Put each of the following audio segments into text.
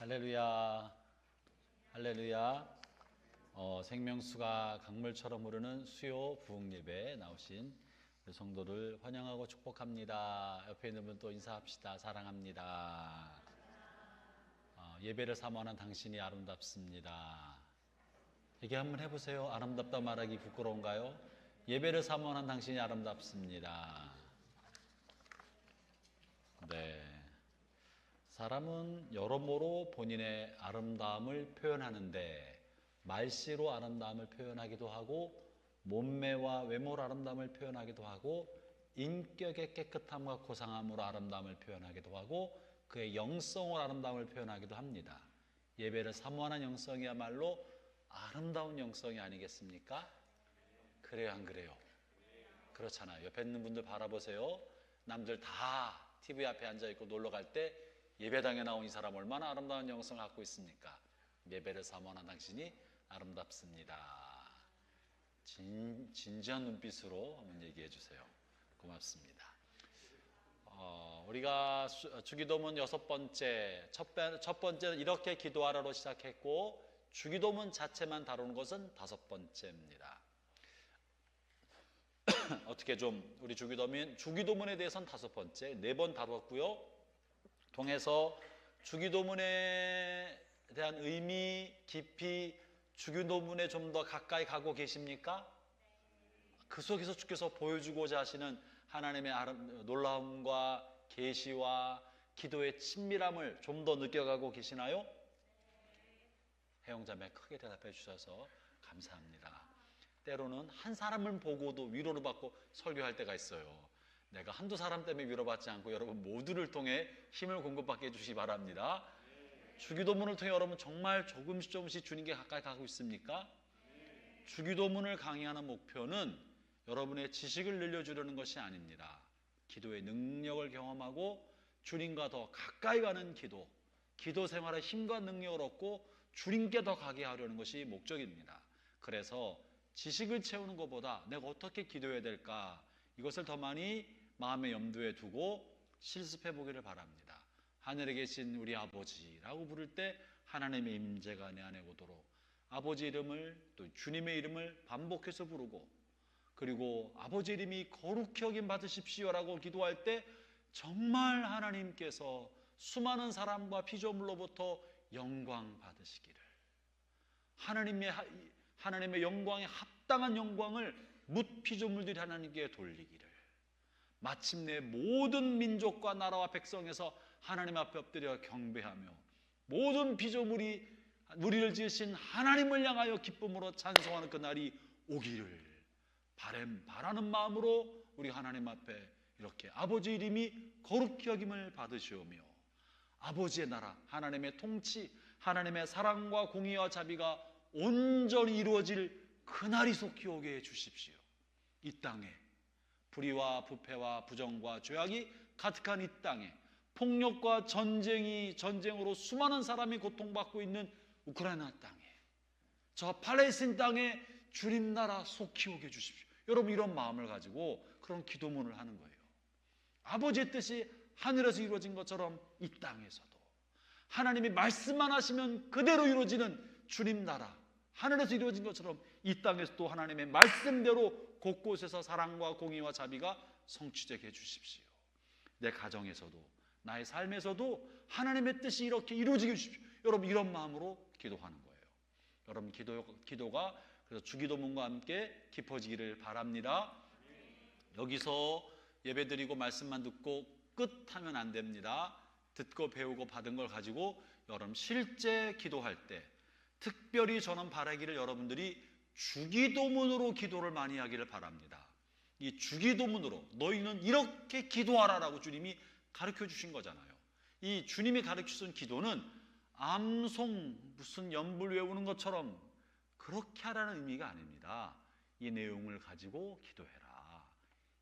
할렐루야, 할렐루야. 생명수가 강물처럼 흐르는 수요 부흥 예배에 나오신 우리 성도를 환영하고 축복합니다. 옆에 있는 분 또 인사합시다. 사랑합니다. 예배를 사모하는 당신이 아름답습니다. 얘기 한번 해보세요. 아름답다 말하기 부끄러운가요? 예배를 사모하는 당신이 아름답습니다. 네. 사람은 여러모로 본인의 아름다움을 표현하는데 말씨로 아름다움을 표현하기도 하고 몸매와 외모로 아름다움을 표현하기도 하고 인격의 깨끗함과 고상함으로 아름다움을 표현하기도 하고 그의 영성으로 아름다움을 표현하기도 합니다. 예배를 사모하는 영성이야말로 아름다운 영성이 아니겠습니까? 그래요, 안 그래요? 그렇잖아요. 옆에 있는 분들 바라보세요. 남들 다 TV 앞에 앉아있고 놀러 갈 때 예배당에 나온 이 사람 얼마나 아름다운 영성을 갖고 있습니까? 예배를 사모하는 당신이 아름답습니다. 진지한 눈빛으로 한번 얘기해 주세요. 고맙습니다. 우리가 주기도문 첫 번째는 이렇게 기도하라로 시작했고 주기도문 자체만 다루는 것은 5번째입니다. 어떻게 좀 우리 주기도문에 대해서는 5번째, 4번 다뤘고요. 통해서 주기도문에 대한 의미 깊이 주기도문에 좀 더 가까이 가고 계십니까? 그 속에서 주께서 보여주고자 하시는 하나님의 놀라움과 계시와 기도의 친밀함을 좀 더 느껴가고 계시나요? 해용자매 크게 대답해 주셔서 감사합니다. 때로는 한 사람을 보고도 위로를 받고 설교할 때가 있어요. 내가 한두 사람 때문에 위로받지 않고 여러분 모두를 통해 힘을 공급받게 해주시기 바랍니다. 주기도문을 통해 여러분 정말 조금씩 주님께 가까이 가고 있습니까? 주기도문을 강의하는 목표는 여러분의 지식을 늘려주려는 것이 아닙니다. 기도의 능력을 경험하고 주님과 더 가까이 가는 기도 생활의 힘과 능력을 얻고 주님께 더 가게 하려는 것이 목적입니다. 그래서 지식을 채우는 것보다 내가 어떻게 기도해야 될까, 이것을 더 많이 마음의 염두에 두고 실습해 보기를 바랍니다. 하늘에 계신 우리 아버지라고 부를 때 하나님의 임재가 내 안에 오도록 아버지 이름을 또 주님의 이름을 반복해서 부르고, 그리고 아버지 이름이 거룩히 여김 받으십시오라고 기도할 때 정말 하나님께서 수많은 사람과 피조물로부터 영광 받으시기를, 하나님의 영광에 합당한 영광을 뭇 피조물들이 하나님께 돌리기를, 마침내 모든 민족과 나라와 백성에서 하나님 앞에 엎드려 경배하며 모든 피조물이 우리를 지으신 하나님을 향하여 기쁨으로 찬송하는 그날이 오기를 바라는 마음으로 우리 하나님 앞에 이렇게 아버지 이름이 거룩히 여김을 받으시오며 아버지의 나라, 하나님의 통치, 하나님의 사랑과 공의와 자비가 온전히 이루어질 그날이 속히 오게 해주십시오. 이 땅에 불의와 부패와 부정과 죄악이 가득한 이 땅에, 폭력과 전쟁으로 수많은 사람이 고통받고 있는 우크라이나 땅에, 저 팔레스틴 땅에 주님 나라 속히 오게 해주십시오. 여러분 이런 마음을 가지고 그런 기도문을 하는 거예요. 아버지의 뜻이 하늘에서 이루어진 것처럼 이 땅에서도 하나님이 말씀만 하시면 그대로 이루어지는 주님 나라, 하늘에서 이루어진 것처럼 이 땅에서도 하나님의 말씀대로 곳곳에서 사랑과 공의와 자비가 성취되게 해주십시오. 내 가정에서도 나의 삶에서도 하나님의 뜻이 이렇게 이루어지게 해주십시오. 여러분 이런 마음으로 기도하는 거예요. 여러분 기도가 그래서 주기도문과 함께 깊어지기를 바랍니다. 여기서 예배드리고 말씀만 듣고 끝하면 안 됩니다. 듣고 배우고 받은 걸 가지고 여러분 실제 기도할 때 특별히 저는 바라기를 여러분들이 주기도문으로 기도를 많이 하기를 바랍니다. 이 주기도문으로 너희는 이렇게 기도하라라고 주님이 가르쳐 주신 거잖아요. 이 주님이 가르쳐 주신 기도는 암송 무슨 연불 외우는 것처럼 그렇게 하라는 의미가 아닙니다. 이 내용을 가지고 기도해라,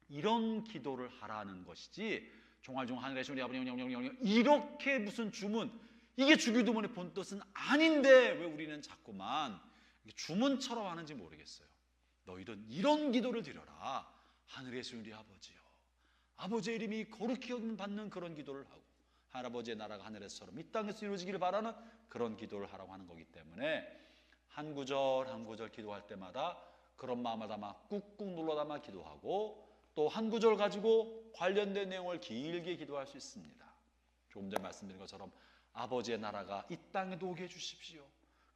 이런 기도를 하라는 것이지 종알종 하늘에 계신 우리 아버지 이렇게 무슨 주문, 이게 주기도문의 본 뜻은 아닌데 왜 우리는 자꾸만 주문처럼 하는지 모르겠어요. 너희는 이런 기도를 드려라. 하늘에 계신 우리 아버지요, 아버지의 이름이 거룩히 여김 받는 그런 기도를 하고 할아버지의 나라가 하늘에서처럼 이 땅에서 이루어지기를 바라는 그런 기도를 하라고 하는 거기 때문에 한 구절 한 구절 기도할 때마다 그런 마음을 담아 꾹꾹 눌러 담아 기도하고 또 한 구절 가지고 관련된 내용을 길게 기도할 수 있습니다. 조금 전에 말씀드린 것처럼 아버지의 나라가 이 땅에도 오게 해주십시오.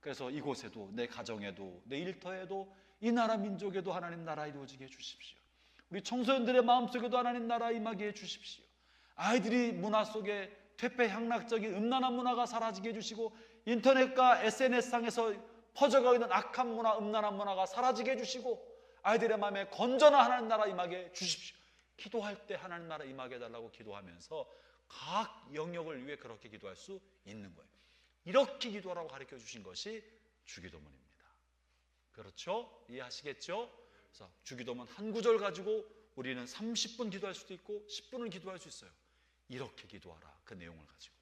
그래서 이곳에도 내 가정에도 내 일터에도 이 나라 민족에도 하나님 나라 이루어지게 해주십시오. 우리 청소년들의 마음속에도 하나님 나라 임하게 해주십시오. 아이들이 문화 속에 퇴폐향락적인 음란한 문화가 사라지게 해주시고 인터넷과 SNS상에서 퍼져가고 있는 악한 문화, 음란한 문화가 사라지게 해주시고 아이들의 마음에 건전한 하나님 나라 임하게 해주십시오. 기도할 때 하나님 나라 임하게 해달라고 기도하면서 각 영역을 위해 그렇게 기도할 수 있는 거예요. 이렇게 기도하라고 가르쳐 주신 것이 주기도문입니다. 그렇죠? 이해하시겠죠? 그래서 주기도문 한 구절 가지고 우리는 30분 기도할 수도 있고 10분을 기도할 수 있어요. 이렇게 기도하라, 그 내용을 가지고.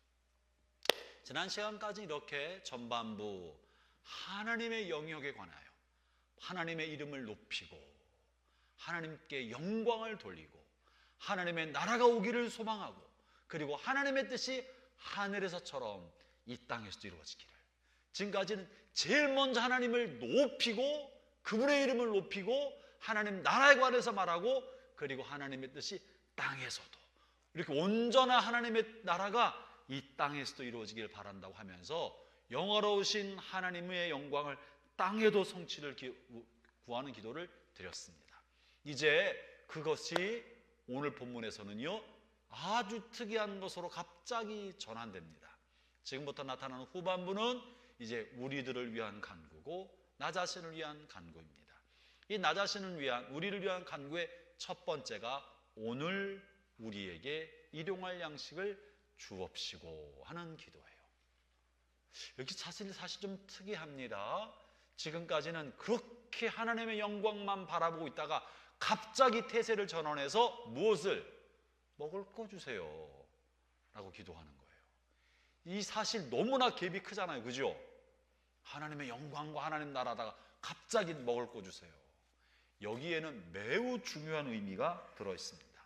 지난 시간까지 이렇게 전반부 하나님의 영역에 관하여 하나님의 이름을 높이고 하나님께 영광을 돌리고 하나님의 나라가 오기를 소망하고 그리고 하나님의 뜻이 하늘에서처럼 이 땅에서도 이루어지기를, 지금까지는 제일 먼저 하나님을 높이고 그분의 이름을 높이고 하나님 나라에 관해서 말하고 그리고 하나님의 뜻이 땅에서도 이렇게 온전한 하나님의 나라가 이 땅에서도 이루어지기를 바란다고 하면서 영화로우신 하나님의 영광을 땅에도 성취를 구하는 기도를 드렸습니다. 이제 그것이 오늘 본문에서는요 아주 특이한 것으로 갑자기 전환됩니다. 지금부터 나타나는 후반부는 이제 우리들을 위한 간구고 나 자신을 위한 간구입니다. 이 나 자신을 위한, 우리를 위한 간구의 첫 번째가 오늘 우리에게 일용할 양식을 주옵시고 하는 기도예요. 여기 사실 좀 특이합니다. 지금까지는 그렇게 하나님의 영광만 바라보고 있다가 갑자기 태세를 전환해서 무엇을? 먹을 거 주세요 라고 기도하는 거예요. 이 사실 너무나 갭이 크잖아요. 그죠? 하나님의 영광과 하나님 나라다가 갑자기 먹을 거 주세요. 여기에는 매우 중요한 의미가 들어있습니다.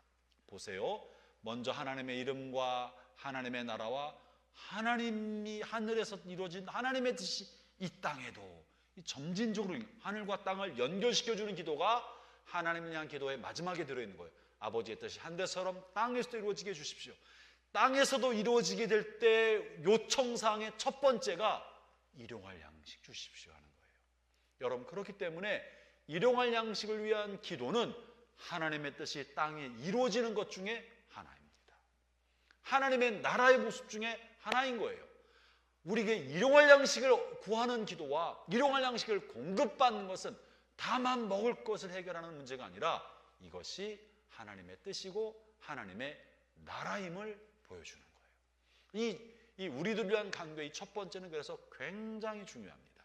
보세요. 먼저 하나님의 이름과 하나님의 나라와 하나님이 하늘에서 이루어진 하나님의 뜻이 이 땅에도 점진적으로 하늘과 땅을 연결시켜주는 기도가 하나님을 향한 기도의 마지막에 들어있는 거예요. 아버지의 뜻이 하늘처럼 땅에서도 이루어지게 해주십시오. 땅에서도 이루어지게 될 때 요청사항의 첫 번째가 일용할 양식 주십시오 하는 거예요. 여러분, 그렇기 때문에 일용할 양식을 위한 기도는 하나님의 뜻이 땅에 이루어지는 것 중에 하나입니다. 하나님의 나라의 모습 중에 하나인 거예요. 우리에게 일용할 양식을 구하는 기도와 일용할 양식을 공급받는 것은 다만 먹을 것을 해결하는 문제가 아니라 이것이 하나님의 뜻이고 하나님의 나라임을 보여주는 거예요. 이 우리들 위한 간구의 첫 번째는 그래서 굉장히 중요합니다.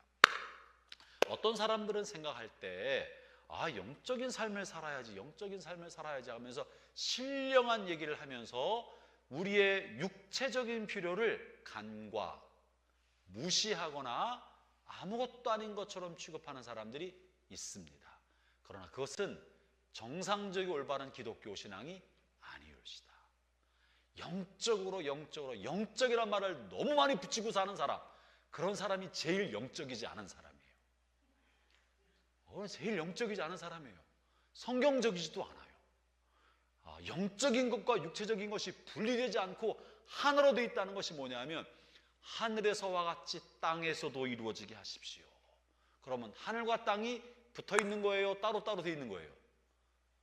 어떤 사람들은 생각할 때 영적인 삶을 살아야지, 영적인 삶을 살아야지 하면서 신령한 얘기를 하면서 우리의 육체적인 필요를 간과 무시하거나 아무것도 아닌 것처럼 취급하는 사람들이 있습니다. 그러나 그것은 정상적이고 올바른 기독교 신앙이 아니올시다. 영적이란 말을 너무 많이 붙이고 사는 사람, 그런 사람이 제일 영적이지 않은 사람이에요. 제일 영적이지 않은 사람이에요. 성경적이지도 않아요. 영적인 것과 육체적인 것이 분리되지 않고 하나로 되어 있다는 것이 뭐냐면 하늘에서와 같이 땅에서도 이루어지게 하십시오. 그러면 하늘과 땅이 붙어 있는 거예요? 따로따로 되어 있는 거예요?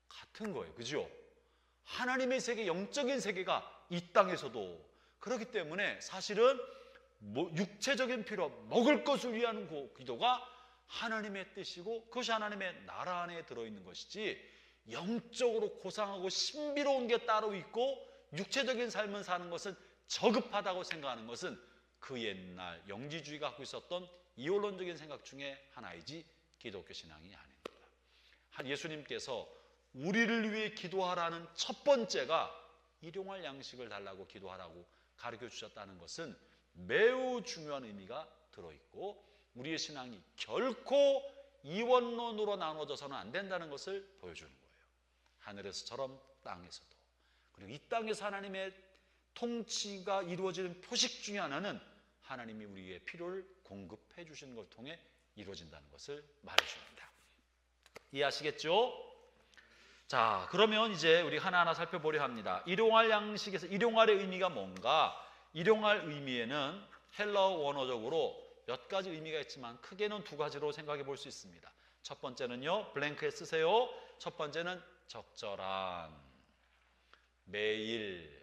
같은 거예요. 그죠? 하나님의 세계, 영적인 세계가 이 땅에서도. 그렇기 때문에 사실은 육체적인 필요, 먹을 것을 위한 기도가 하나님의 뜻이고 그것이 하나님의 나라 안에 들어있는 것이지, 영적으로 고상하고 신비로운 게 따로 있고 육체적인 삶을 사는 것은 저급하다고 생각하는 것은 그 옛날 영지주의가 갖고 있었던 이원론적인 생각 중에 하나이지 기독교 신앙이 아닙니다. 예수님께서 우리를 위해 기도하라는 첫 번째가 일용할 양식을 달라고 기도하라고 가르쳐 주셨다는 것은 매우 중요한 의미가 들어있고 우리의 신앙이 결코 이원론으로 나눠져서는 안 된다는 것을 보여주는 거예요. 하늘에서처럼 땅에서도. 그리고 이 땅에서 하나님의 통치가 이루어지는 표식 중에 하나는 하나님이 우리의 필요를 공급해 주시는 것을 통해 이루어진다는 것을 말해줍니다. 이해하시겠죠? 자, 그러면 이제 우리 하나하나 살펴보려 합니다. 일용할 양식에서 일용할의 의미가 뭔가? 일용할 의미에는 헬라어 원어적으로 몇 가지 의미가 있지만 크게는 두 가지로 생각해 볼 수 있습니다. 첫 번째는요, 블랭크에 쓰세요. 첫 번째는 적절한, 매일,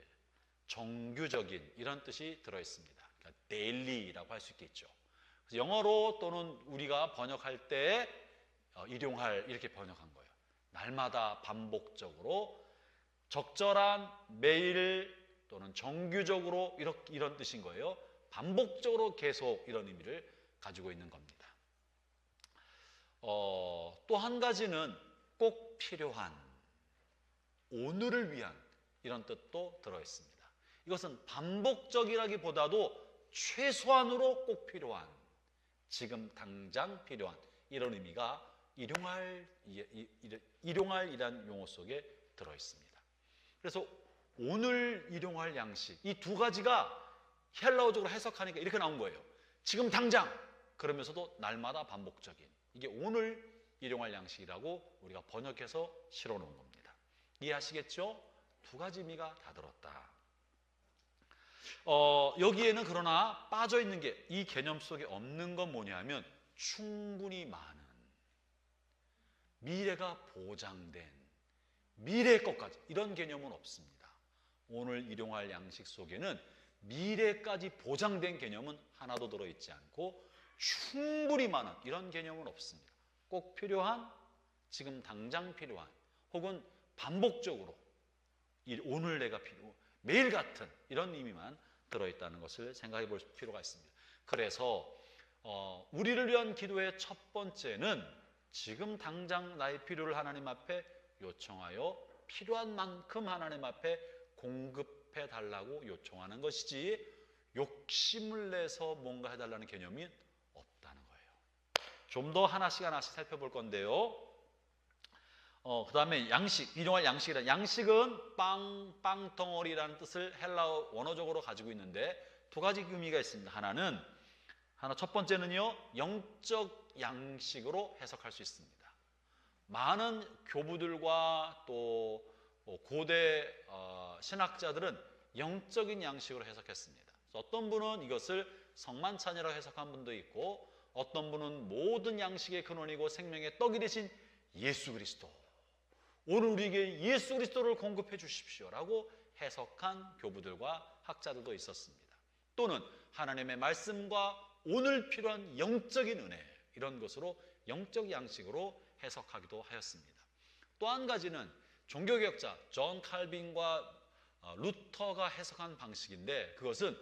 정규적인 이런 뜻이 들어있습니다. 그러니까 daily라고 할 수 있겠죠. 그래서 영어로 또는 우리가 번역할 때 일용할 이렇게 번역한 거예요. 날마다 반복적으로 적절한, 매일 또는 정규적으로 이런 뜻인 거예요. 반복적으로 계속 이런 의미를 가지고 있는 겁니다. 또 한 가지는 꼭 필요한, 오늘을 위한 이런 뜻도 들어있습니다. 이것은 반복적이라기보다도 최소한으로 꼭 필요한, 지금 당장 필요한 이런 의미가 일용할이라는 용어 속에 들어있습니다. 그래서 오늘 일용할 양식, 이 두 가지가 헬라어적으로 해석하니까 이렇게 나온 거예요. 지금 당장, 그러면서도 날마다 반복적인, 이게 오늘 일용할 양식이라고 우리가 번역해서 실어놓은 겁니다. 이해하시겠죠? 두 가지 의미가 다 들었다. 여기에는 그러나 빠져있는 게, 이 개념 속에 없는 건 뭐냐면 충분히 많은, 미래가 보장된, 미래의 것까지 이런 개념은 없습니다. 오늘 일용할 양식 속에는 미래까지 보장된 개념은 하나도 들어있지 않고 충분히 많은 이런 개념은 없습니다. 꼭 필요한, 지금 당장 필요한, 혹은 반복적으로 오늘 내가 매일 같은 이런 의미만 들어있다는 것을 생각해 볼 필요가 있습니다. 그래서 우리를 위한 기도의 첫 번째는 지금 당장 나의 필요를 하나님 앞에 요청하여 필요한 만큼 하나님 앞에 공급해 달라고 요청하는 것이지, 욕심을 내서 뭔가 해달라는 개념이 없다는 거예요. 좀 더 하나씩 살펴볼 건데요. 그 다음에 양식, 일용할 양식이란, 양식은 빵덩어리라는 뜻을 헬라어 원어적으로 가지고 있는데 두 가지 의미가 있습니다. 첫 번째는요, 영적 양식으로 해석할 수 있습니다. 많은 교부들과 또 고대 신학자들은 영적인 양식으로 해석했습니다. 어떤 분은 이것을 성만찬이라고 해석한 분도 있고, 어떤 분은 모든 양식의 근원이고 생명의 떡이 되신 예수 그리스도, 오늘 우리에게 예수 그리스도를 공급해 주십시오라고 해석한 교부들과 학자들도 있었습니다. 또는 하나님의 말씀과 오늘 필요한 영적인 은혜, 이런 것으로 영적 양식으로 해석하기도 하였습니다. 또 한 가지는 종교개혁자 존 칼빈과 루터가 해석한 방식인데, 그것은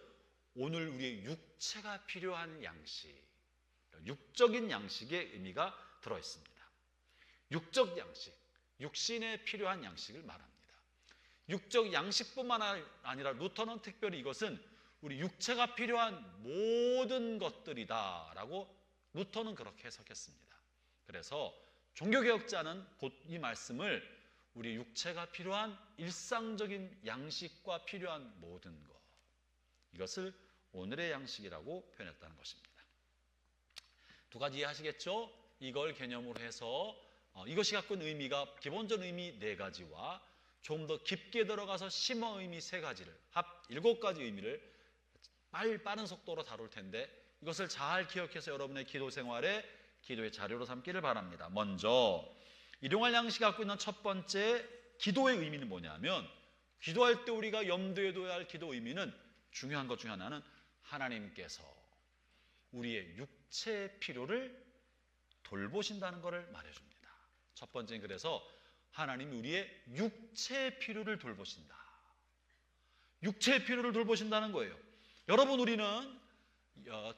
오늘 우리의 육체가 필요한 양식, 육적인 양식의 의미가 들어있습니다. 육적 양식, 육신에 필요한 양식을 말합니다. 육적 양식뿐만 아니라 루터는 특별히 이것은 우리 육체가 필요한 모든 것들이다라고 루터는 그렇게 해석했습니다. 그래서 종교개혁자는 곧 이 말씀을 우리 육체가 필요한 일상적인 양식과 필요한 모든 것, 이것을 오늘의 양식이라고 표현했다는 것입니다. 두 가지 이해하시겠죠? 이걸 개념으로 해서 이것이 갖고 있는 의미가 기본적인 의미 네 가지와 좀 더 깊게 들어가서 심어 의미 세 가지를, 합 7가지 의미를 빠른 속도로 다룰 텐데, 이것을 잘 기억해서 여러분의 기도 생활에 기도의 자료로 삼기를 바랍니다. 먼저 일용할 양식이 갖고 있는 첫 번째 기도의 의미는 뭐냐면, 기도할 때 우리가 염두에 둬야 할 기도 의미는 중요한 것 중에 하나는 하나님께서 우리의 육체의 필요를 돌보신다는 것을 말해줍니다. 첫 번째는 그래서 하나님이 우리의 육체의 필요를 돌보신다. 육체의 필요를 돌보신다는 거예요. 여러분, 우리는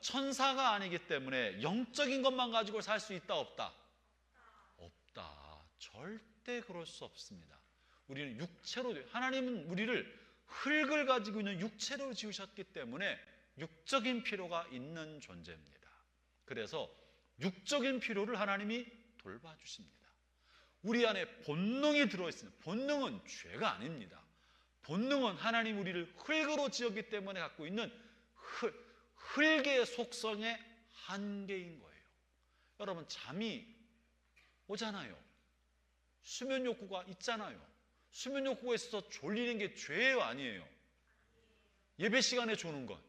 천사가 아니기 때문에 영적인 것만 가지고 살 수 있다 없다? 없다. 절대 그럴 수 없습니다. 우리는 육체로, 하나님은 우리를 흙을 가지고 있는 육체로 지으셨기 때문에 육적인 필요가 있는 존재입니다. 그래서 육적인 필요를 하나님이 돌봐주십니다. 우리 안에 본능이 들어있습니다. 본능은 죄가 아닙니다. 본능은 하나님 우리를 흙으로 지었기 때문에 갖고 있는 흙의 속성의 한계인 거예요. 여러분, 잠이 오잖아요. 수면 욕구가 있잖아요. 수면 욕구가 있어서 졸리는 게 죄예요, 아니에요? 예배 시간에 조는 건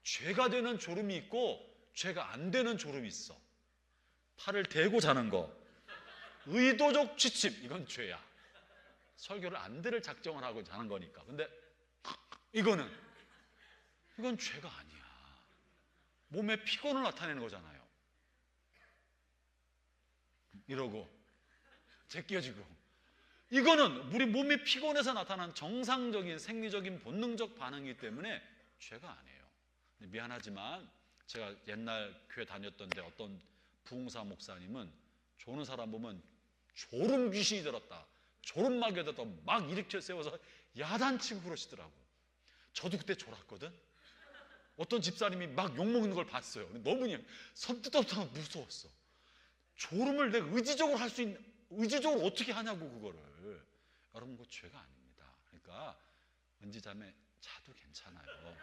죄가 되는 졸음이 있고 죄가 안 되는 졸음이 있어. 팔을 대고 자는 거, 의도적 취침, 이건 죄야. 설교를 안 들을 작정을 하고 자는 거니까. 근데 이건 죄가 아니야. 몸에 피곤을 나타내는 거잖아요. 이러고 제껴지고, 이거는 우리 몸이 피곤해서 나타난 정상적인 생리적인 본능적 반응이기 때문에 죄가 아니에요. 미안하지만 제가 옛날 교회 다녔던데 어떤 부흥사 목사님은 조는 사람 보면 졸음 귀신이 들었다, 졸음 마귀가 들었다 막 일으켜 세워서 야단치고 그러시더라고. 저도 그때 졸았거든. 어떤 집사님이 막 욕먹는 걸 봤어요. 너무 그냥 선뜻없다가 무서웠어. 졸음을 내가 의지적으로 할 수 있는, 의지적으로 어떻게 하냐고 그거를. 여러분, 그거 죄가 아닙니다. 그러니까 은지자매 자도 괜찮아요.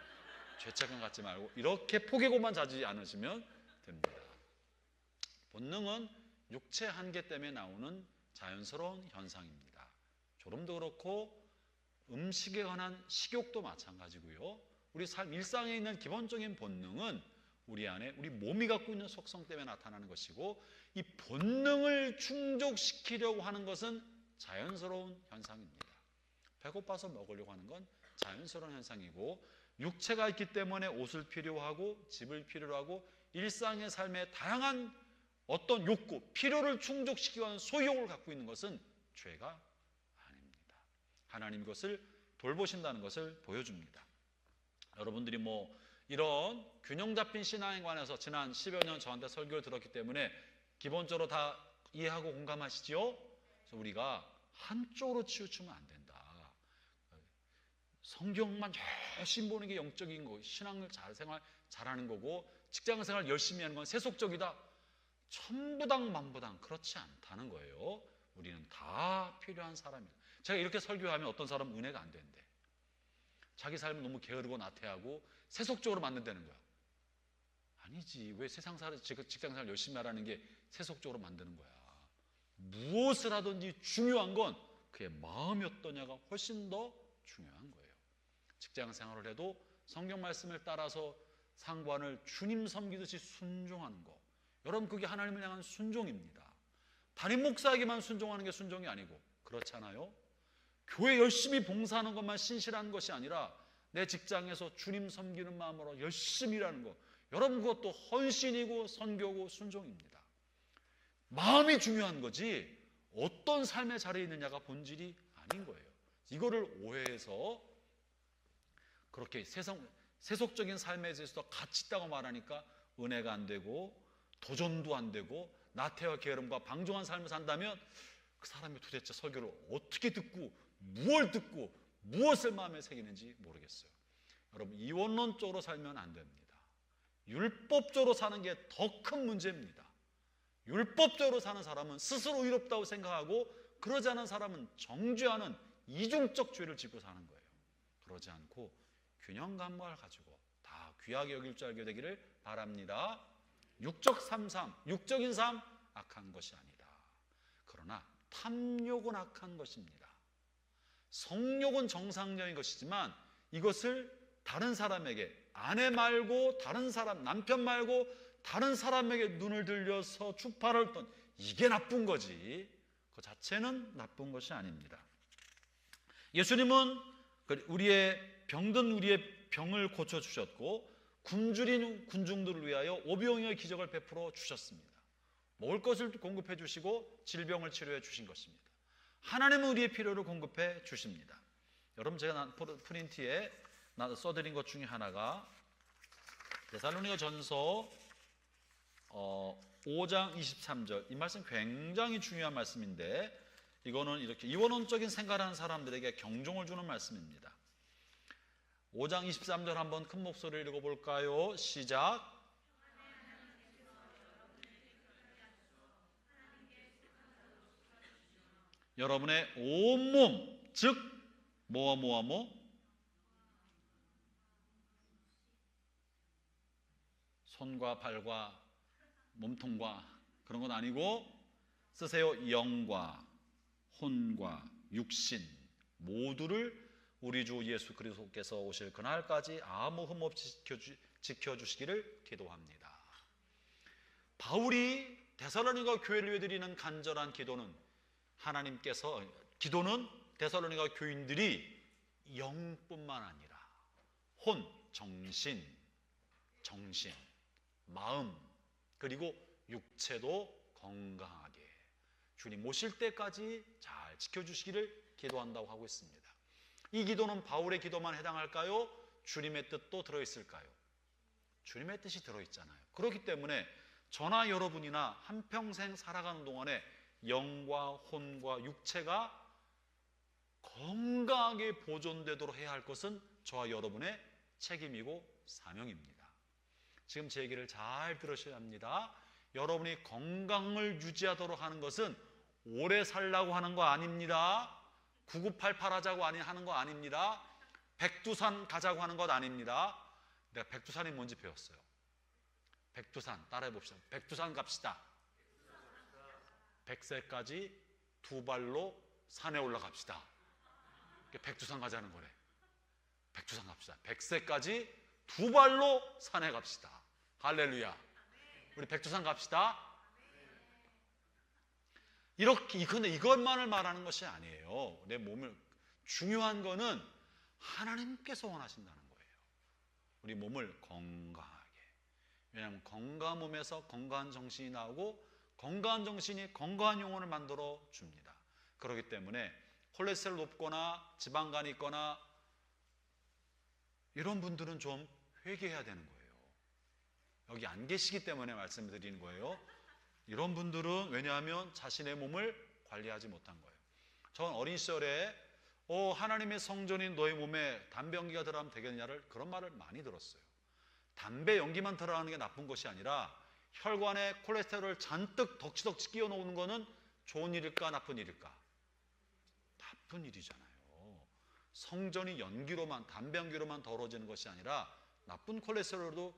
죄책감 갖지 말고 이렇게 포개고만 자지 않으시면 됩니다. 본능은 육체 한계 때문에 나오는 자연스러운 현상입니다. 졸음도 그렇고 음식에 관한 식욕도 마찬가지고요. 우리 삶 일상에 있는 기본적인 본능은 우리 안에 우리 몸이 갖고 있는 속성 때문에 나타나는 것이고, 이 본능을 충족시키려고 하는 것은 자연스러운 현상입니다. 배고파서 먹으려고 하는 건 자연스러운 현상이고, 육체가 있기 때문에 옷을 필요로 하고 집을 필요로 하고 일상의 삶에 다양한 어떤 욕구, 필요를 충족시키기 위한 소욕을 갖고 있는 것은 죄가 아닙니다. 하나님 이것을 돌보신다는 것을 보여줍니다. 여러분들이 이런 균형 잡힌 신앙에 관해서 지난 10여 년 저한테 설교를 들었기 때문에 기본적으로 다 이해하고 공감하시죠? 그래서 우리가 한쪽으로 치우치면 안 된다. 성경만 열심히 보는 게 영적인 거고, 신앙을 생활 잘하는 거고, 직장생활 열심히 하는 건 세속적이다. 천부당 만부당 그렇지 않다는 거예요. 우리는 다 필요한 사람이다. 제가 이렇게 설교하면 어떤 사람은 은혜가 안 된대. 자기 삶을 너무 게으르고 나태하고 세속적으로 만든다는 거야. 아니지. 왜 직장생활 열심히 하라는 게 세속적으로 만드는 거야. 무엇을 하든지 중요한 건 그의 마음이 어떠냐가 훨씬 더 중요한 거예요. 직장생활을 해도 성경 말씀을 따라서 상관을 주님 섬기듯이 순종하는 거, 여러분 그게 하나님을 향한 순종입니다. 담임 목사에게만 순종하는 게 순종이 아니고, 그렇잖아요. 교회 열심히 봉사하는 것만 신실한 것이 아니라 내 직장에서 주님 섬기는 마음으로 열심히 일하는 것, 여러분 그것도 헌신이고 선교고 순종입니다. 마음이 중요한 거지 어떤 삶의 자리에 있느냐가 본질이 아닌 거예요. 이거를 오해해서 그렇게 세속적인 삶에 대해서 가치 있다고 말하니까 은혜가 안 되고 도전도 안 되고 나태와 게으름과 방종한 삶을 산다면 그 사람이 도대체 설교를 어떻게 듣고 무엇을 마음에 새기는지 모르겠어요. 여러분, 이원론적으로 살면 안 됩니다. 율법적으로 사는 게 더 큰 문제입니다. 율법적으로 사는 사람은 스스로 의롭다고 생각하고, 그러지 않은 사람은 정죄하는 이중적 죄를 짓고 사는 거예요. 그러지 않고 균형감을 가지고 다 귀하게 여길 줄 알게 되기를 바랍니다. 육적인 삶 악한 것이 아니다. 그러나 탐욕은 악한 것입니다. 성욕은 정상적인 것이지만 이것을 다른 사람에게, 아내 말고 다른 사람, 남편 말고 다른 사람에게 눈을 들려서 추파를 던, 이게 나쁜 거지 그 자체는 나쁜 것이 아닙니다. 예수님은 병든 우리의 병을 고쳐주셨고, 굶주린 군중들을 위하여 오병이어의 기적을 베풀어 주셨습니다. 먹을 것을 공급해 주시고 질병을 치료해 주신 것입니다. 하나님은 우리의 필요를 공급해 주십니다. 여러분, 제가 프린트에 써드린 것 중에 하나가 데살로니가 전서 5장 23절, 이 말씀 굉장히 중요한 말씀인데, 이거는 이렇게 이원론적인 생각하는 사람들에게 경종을 주는 말씀입니다. 5장 23절 한번 큰 목소리를 읽어볼까요? 시작. 여러분의 온몸, 즉 뭐 손과 발과 몸통과 그런 건 아니고 쓰세요. 영과 혼과 육신 모두를 우리 주 예수 그리스도께서 오실 그날까지 아무 흠 없이 지켜주시기를 기도합니다. 바울이 데살로니가 교회를 위해 드리는 간절한 기도는 데살로니가 교인들이 영뿐만 아니라 혼, 정신, 마음 그리고 육체도 건강하게 주님 오실 때까지 잘 지켜주시기를 기도한다고 하고 있습니다. 이 기도는 바울의 기도만 해당할까요? 주님의 뜻도 들어있을까요? 주님의 뜻이 들어있잖아요. 그렇기 때문에 저나 여러분이나 한평생 살아가는 동안에 영과 혼과 육체가 건강하게 보존되도록 해야 할 것은 저와 여러분의 책임이고 사명입니다. 지금 제 얘기를 잘 들으셔야 합니다. 여러분이 건강을 유지하도록 하는 것은 오래 살라고 하는 거 아닙니다. 9988 하자고 하는 거 아닙니다. 백두산 가자고 하는 것 아닙니다. 내가 백두산이 뭔지 배웠어요. 백두산 따라해 봅시다. 백두산 갑시다. 100세까지 두 발로 산에 올라갑시다. 백두산 가자는 거래. 백두산 갑시다. 100세까지 두 발로 산에 갑시다. 할렐루야. 우리 백두산 갑시다. 근데 이것만을 말하는 것이 아니에요. 내 몸을 중요한 거는 하나님께서 원하신다는 거예요. 우리 몸을 건강하게. 왜냐하면 건강한 몸에서 건강한 정신이 나오고 건강한 정신이 건강한 영혼을 만들어 줍니다. 그렇기 때문에 콜레스테롤 높거나 지방간이 있거나 이런 분들은 좀 회개해야 되는 거예요. 여기 안 계시기 때문에 말씀을 드리는 거예요. 이런 분들은 왜냐하면 자신의 몸을 관리하지 못한 거예요. 저는 어린 시절에 하나님의 성전인 너의 몸에 담배 연기가 들어가면 되겠냐를 그런 말을 많이 들었어요. 담배 연기만 들어가는 게 나쁜 것이 아니라 혈관에 콜레스테롤을 잔뜩 덕지덕지 끼워 놓는 거는 좋은 일일까 나쁜 일일까? 나쁜 일이잖아요. 성전이 담배 연기로만 더러워지는 것이 아니라 나쁜 콜레스테롤도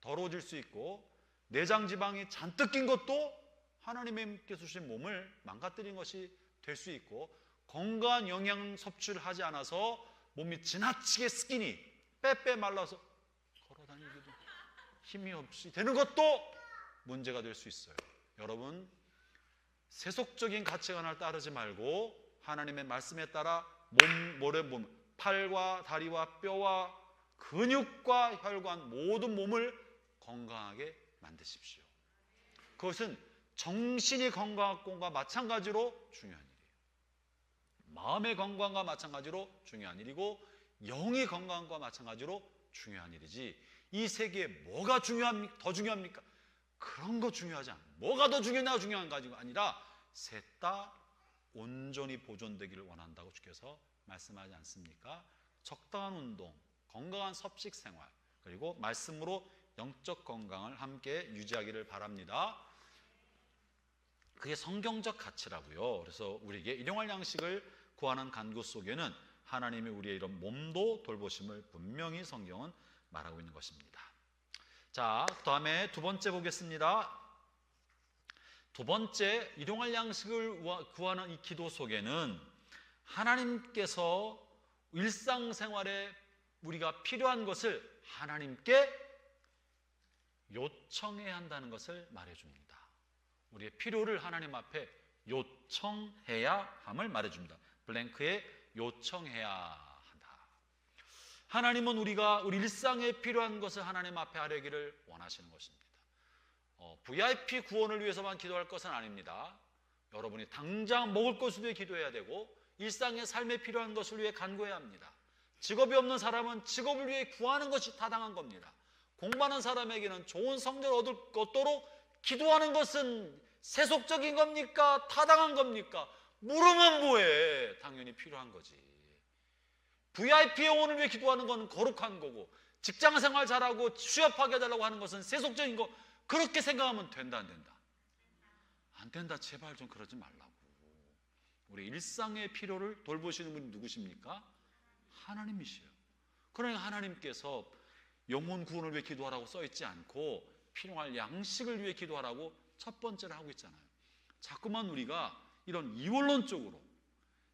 더러워질 수 있고 내장 지방이 잔뜩 낀 것도 하나님께서 주신 몸을 망가뜨린 것이 될 수 있고 건강한 영양 섭취를 하지 않아서 몸이 지나치게 스키니 빼빼 말라서 걸어다니기도 힘이 없이 되는 것도 문제가 될 수 있어요. 여러분 세속적인 가치관을 따르지 말고 하나님의 말씀에 따라 몸, 팔과 다리와 뼈와 근육과 혈관 모든 몸을 건강하게 만드십시오. 그것은 정신이 건강한 것과 마찬가지로 중요한 일이에요. 마음의 건강과 마찬가지로 중요한 일이고 영이 건강한 것과 마찬가지로 중요한 일이지 이 세계에 뭐가 더 중요합니까? 그런 거 중요하지 않아요. 뭐가 더 중요한 가지가 아니라 셋 다 온전히 보존되기를 원한다고 주께서 말씀하지 않습니까? 적당한 운동, 건강한 섭식 생활 그리고 말씀으로 영적 건강을 함께 유지하기를 바랍니다. 그게 성경적 가치라고요. 그래서 우리에게 일용할 양식을 구하는 간구 속에는 하나님이 우리의 이런 몸도 돌보심을 분명히 성경은 말하고 있는 것입니다. 자, 다음에 두 번째 보겠습니다. 두 번째, 일용할 양식을 구하는 이 기도 속에는 하나님께서 일상생활에 우리가 필요한 것을 하나님께 요청해야 한다는 것을 말해줍니다. 우리의 필요를 하나님 앞에 요청해야 함을 말해줍니다. 블랭크에 요청해야 한다. 하나님은 우리 일상에 필요한 것을 하나님 앞에 하려기를 원하시는 것입니다. VIP 구원을 위해서만 기도할 것은 아닙니다. 여러분이 당장 먹을 것을 위해 기도해야 되고 일상의 삶에 필요한 것을 위해 간구해야 합니다. 직업이 없는 사람은 직업을 위해 구하는 것이 타당한 겁니다. 공부하는 사람에게는 좋은 성적을 얻도록 기도하는 것은 세속적인 겁니까? 타당한 겁니까? 물으면 뭐해? 당연히 필요한 거지. VIP 영혼을 위해 기도하는 건 거룩한 거고 직장생활 잘하고 취업하게 해달라고 하는 것은 세속적인 거. 그렇게 생각하면 된다 안 된다? 안 된다. 제발 좀 그러지 말라고. 우리 일상의 필요를 돌보시는 분이 누구십니까? 하나님이시요. 그러니까 하나님께서 영혼 구원을 위해 기도하라고 써있지 않고 필요할 양식을 위해 기도하라고 첫 번째로 하고 있잖아요. 자꾸만 우리가 이런 이원론적으로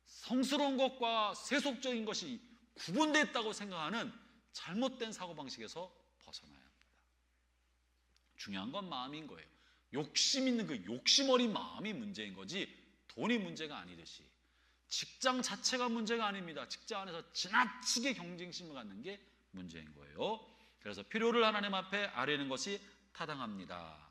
성스러운 것과 세속적인 것이 구분되어 있다고 생각하는 잘못된 사고방식에서 벗어나야 합니다. 중요한 건 마음인 거예요. 욕심 있는 그 욕심 어린 마음이 문제인 거지 돈이 문제가 아니듯이 직장 자체가 문제가 아닙니다. 직장 안에서 지나치게 경쟁심을 갖는 게 문제인 거예요. 그래서 필요를 하나님 앞에 아뢰는 것이 타당합니다.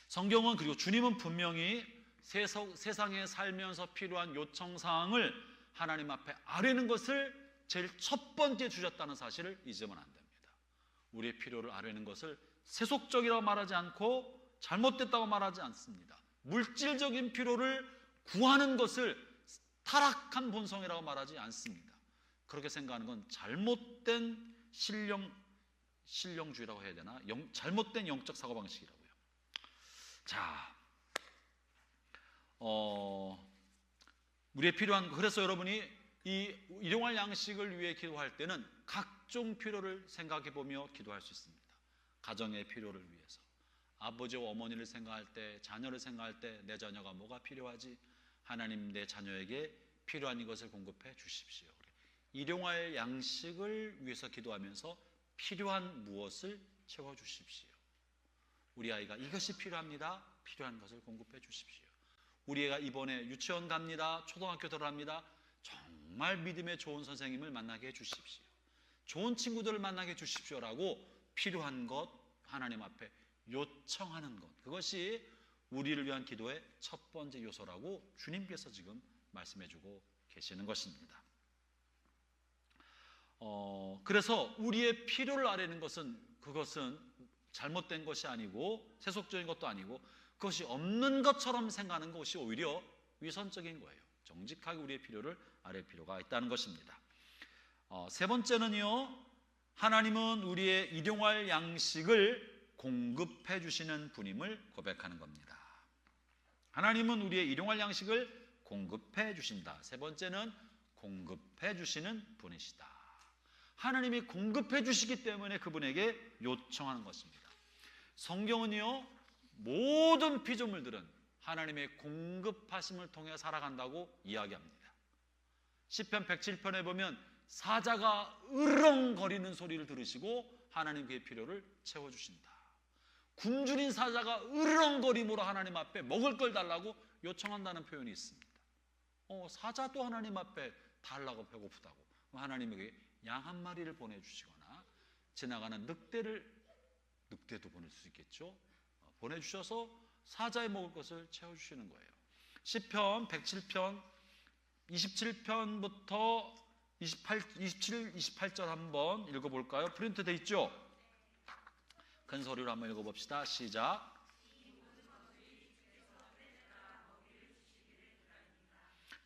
성경은 그리고 주님은 분명히 세상에 살면서 필요한 요청사항을 하나님 앞에 아뢰는 것을 제일 첫 번째 주셨다는 사실을 잊으면 안 됩니다. 우리의 필요를 아뢰는 것을 세속적이라고 말하지 않고 잘못됐다고 말하지 않습니다. 물질적인 필요를 구하는 것을 타락한 본성이라고 말하지 않습니다. 그렇게 생각하는 건 잘못된 신령주의라고 해야 되나? 잘못된 영적 사고방식이라고요. 자, 우리의 필요한, 그래서 여러분이 이 일용할 양식을 위해 기도할 때는 각종 필요를 생각해 보며 기도할 수 있습니다. 가정의 필요를 위해서, 아버지와 어머니를 생각할 때, 자녀를 생각할 때 내 자녀가 뭐가 필요하지? 하나님 내 자녀에게 필요한 이것을 공급해 주십시오. 일용할 양식을 위해서 기도하면서 필요한 무엇을 채워주십시오. 우리 아이가 이것이 필요합니다. 필요한 것을 공급해 주십시오. 우리 애가 이번에 유치원 갑니다. 초등학교 들어갑니다. 정말 믿음의 좋은 선생님을 만나게 해주십시오. 좋은 친구들을 만나게 해주십시오라고 필요한 것 하나님 앞에 요청하는 것, 그것이 우리를 위한 기도의 첫 번째 요소라고 주님께서 지금 말씀해주고 계시는 것입니다. 그래서 우리의 필요를 아뢰는 것은, 그것은 잘못된 것이 아니고 세속적인 것도 아니고 그것이 없는 것처럼 생각하는 것이 오히려 위선적인 거예요. 정직하게 우리의 필요를 아뢰 필요가 있다는 것입니다. 세 번째는요, 하나님은 우리의 일용할 양식을 공급해 주시는 분임을 고백하는 겁니다. 하나님은 우리의 일용할 양식을 공급해 주신다. 세 번째는 공급해 주시는 분이시다. 하나님이 공급해 주시기 때문에 그분에게 요청하는 것입니다. 성경은요, 모든 피조물들은 하나님의 공급하심을 통해 살아간다고 이야기합니다. 시편 107편에 보면 사자가 으렁거리는 소리를 들으시고 하나님 그의 필요를 채워주신다. 굶주린 사자가 으렁거림으로 하나님 앞에 먹을 걸 달라고 요청한다는 표현이 있습니다. 사자도 하나님 앞에 달라고 배고프다고 하나님에게 양 한 마리를 보내주시거나 지나가는 늑대도 보낼 수 있겠죠. 보내주셔서 사자의 먹을 것을 채워주시는 거예요. 시편 107편 27편부터 27, 28절 한번 읽어볼까요? 프린트 돼 있죠? 큰 소리로 한번 읽어봅시다. 시작.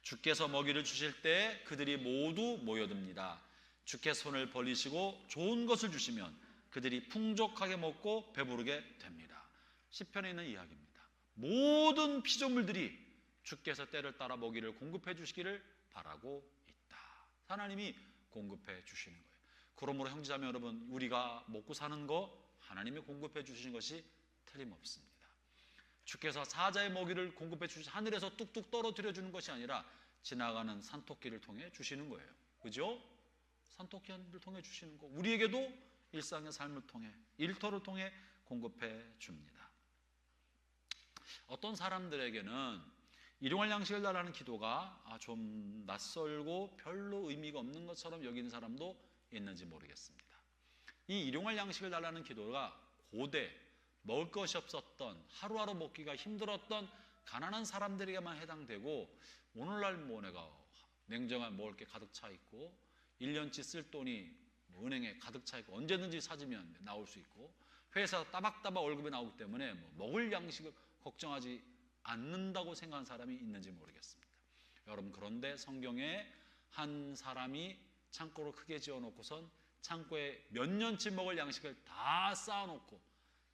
주께서 먹이를 주실 때 그들이 모두 모여듭니다. 주께서 손을 벌리시고 좋은 것을 주시면 그들이 풍족하게 먹고 배부르게 됩니다. 시편에 있는 이야기입니다. 모든 피조물들이 주께서 때를 따라 먹이를 공급해 주시기를 바라고 있다. 하나님이 공급해 주시는 거예요. 그러므로 형제자매 여러분, 우리가 먹고 사는 거 하나님이 공급해 주시는 것이 틀림없습니다. 주께서 사자의 먹이를 공급해 주시, 하늘에서 뚝뚝 떨어뜨려 주는 것이 아니라 지나가는 산토끼를 통해 주시는 거예요. 그죠? 산토끼를 통해 주시는 거, 우리에게도 일상의 삶을 통해, 일터를 통해 공급해 줍니다. 어떤 사람들에게는 일용할 양식을 달라는 기도가 좀 낯설고 별로 의미가 없는 것처럼 여기는 사람도 있는지 모르겠습니다. 이 일용할 양식을 달라는 기도가 고대 먹을 것이 없었던, 하루하루 먹기가 힘들었던 가난한 사람들에게만 해당되고, 오늘날 뭐 내가 냉장고에 먹을 게 가득 차 있고 1년치 쓸 돈이 은행에 가득 차 있고 언제든지 사주면 나올 수 있고 회사에서 따박따박 월급이 나오기 때문에 먹을 양식을 걱정하지 않는다고 생각하는 사람이 있는지 모르겠습니다. 여러분, 그런데 성경에 한 사람이 창고를 크게 지어놓고선 창고에 몇 년치 먹을 양식을 다 쌓아놓고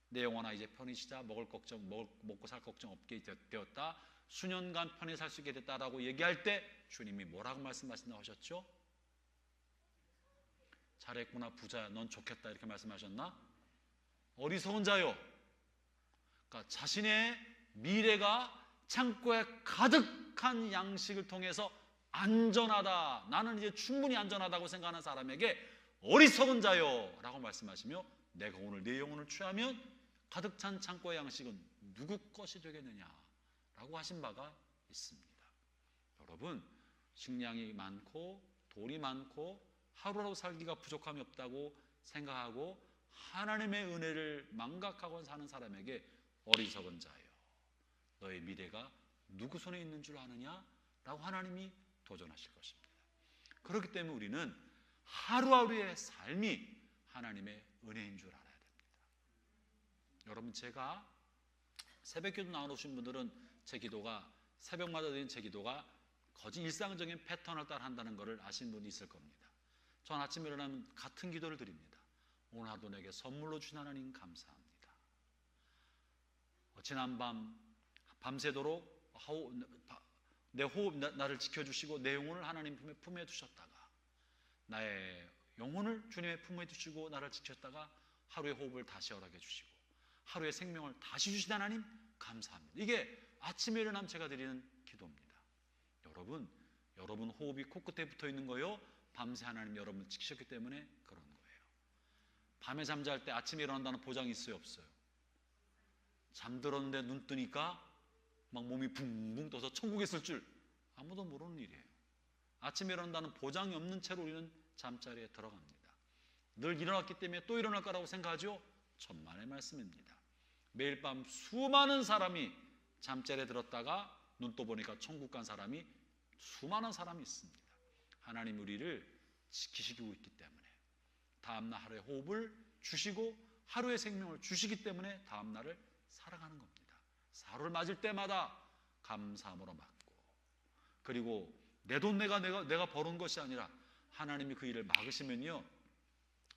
내 영혼아 이제 편히 쉬자, 먹고 살 걱정 없게 되었다, 수년간 편히 살 수 있게 됐다라고 얘기할 때 주님이 뭐라고 말씀하신다고 하셨죠? 잘했구나 부자야, 넌 좋겠다, 이렇게 말씀하셨나? 어리석은 자요. 그러니까 자신의 미래가 창고에 가득한 양식을 통해서 안전하다, 나는 이제 충분히 안전하다고 생각하는 사람에게 어리석은 자요 라고 말씀하시며, 내가 오늘 내 영혼을 취하면 가득 찬 창고의 양식은 누구 것이 되겠느냐 라고 하신 바가 있습니다. 여러분, 식량이 많고 돈이 많고 하루라도 살기가 부족함이 없다고 생각하고 하나님의 은혜를 망각하고 사는 사람에게 어리석은 자요, 너의 미래가 누구 손에 있는 줄 아느냐 라고 하나님이 도전하실 것입니다. 그렇기 때문에 우리는 하루하루의 삶이 하나님의 은혜인 줄 알아야 됩니다. 여러분, 제가 새벽기도 나오신 분들은 제 기도가, 새벽마다 드리는 제 기도가 거의 일상적인 패턴을 따라 한다는 것을 아시는 분이 있을 겁니다. 전 아침에 일어나면 같은 기도를 드립니다. 오늘 하루 내게 선물로 주신 하나님 감사합니다. 지난 밤새도록 내 호흡, 나를 지켜주시고 내 영혼을 하나님 품에 두셨다가, 나의 영혼을 주님의 품에 두시고 나를 지켰다가 하루의 호흡을 다시 허락해 주시고 하루의 생명을 다시 주신 하나님 감사합니다. 이게 아침에 일어나면 제가 드리는 기도입니다. 여러분 호흡이 코끝에 붙어 있는 거요, 밤새 하나님 여러분을 지키셨기 때문에 그런 거예요. 밤에 잠잘 때 아침에 일어난다는 보장이 있어요, 없어요? 잠들었는데 눈 뜨니까 막 몸이 붕붕 떠서 천국에 있을 줄 아무도 모르는 일이에요. 아침에 일어난다는 보장이 없는 채로 우리는 잠자리에 들어갑니다. 늘 일어났기 때문에 또 일어날 거라고 생각하죠? 천만의 말씀입니다. 매일 밤 수많은 사람이 잠자리에 들었다가 눈 떠 보니까 천국 간 사람이 수많은 사람이 있습니다. 하나님 우리를 지키시고 있기 때문에 다음날 하루의 호흡을 주시고 하루의 생명을 주시기 때문에 다음날을 살아가는 겁니다. 하루를 맞을 때마다 감사함으로 맞고, 그리고 내 돈 내가 벌은 것이 아니라 하나님이 그 일을 막으시면요,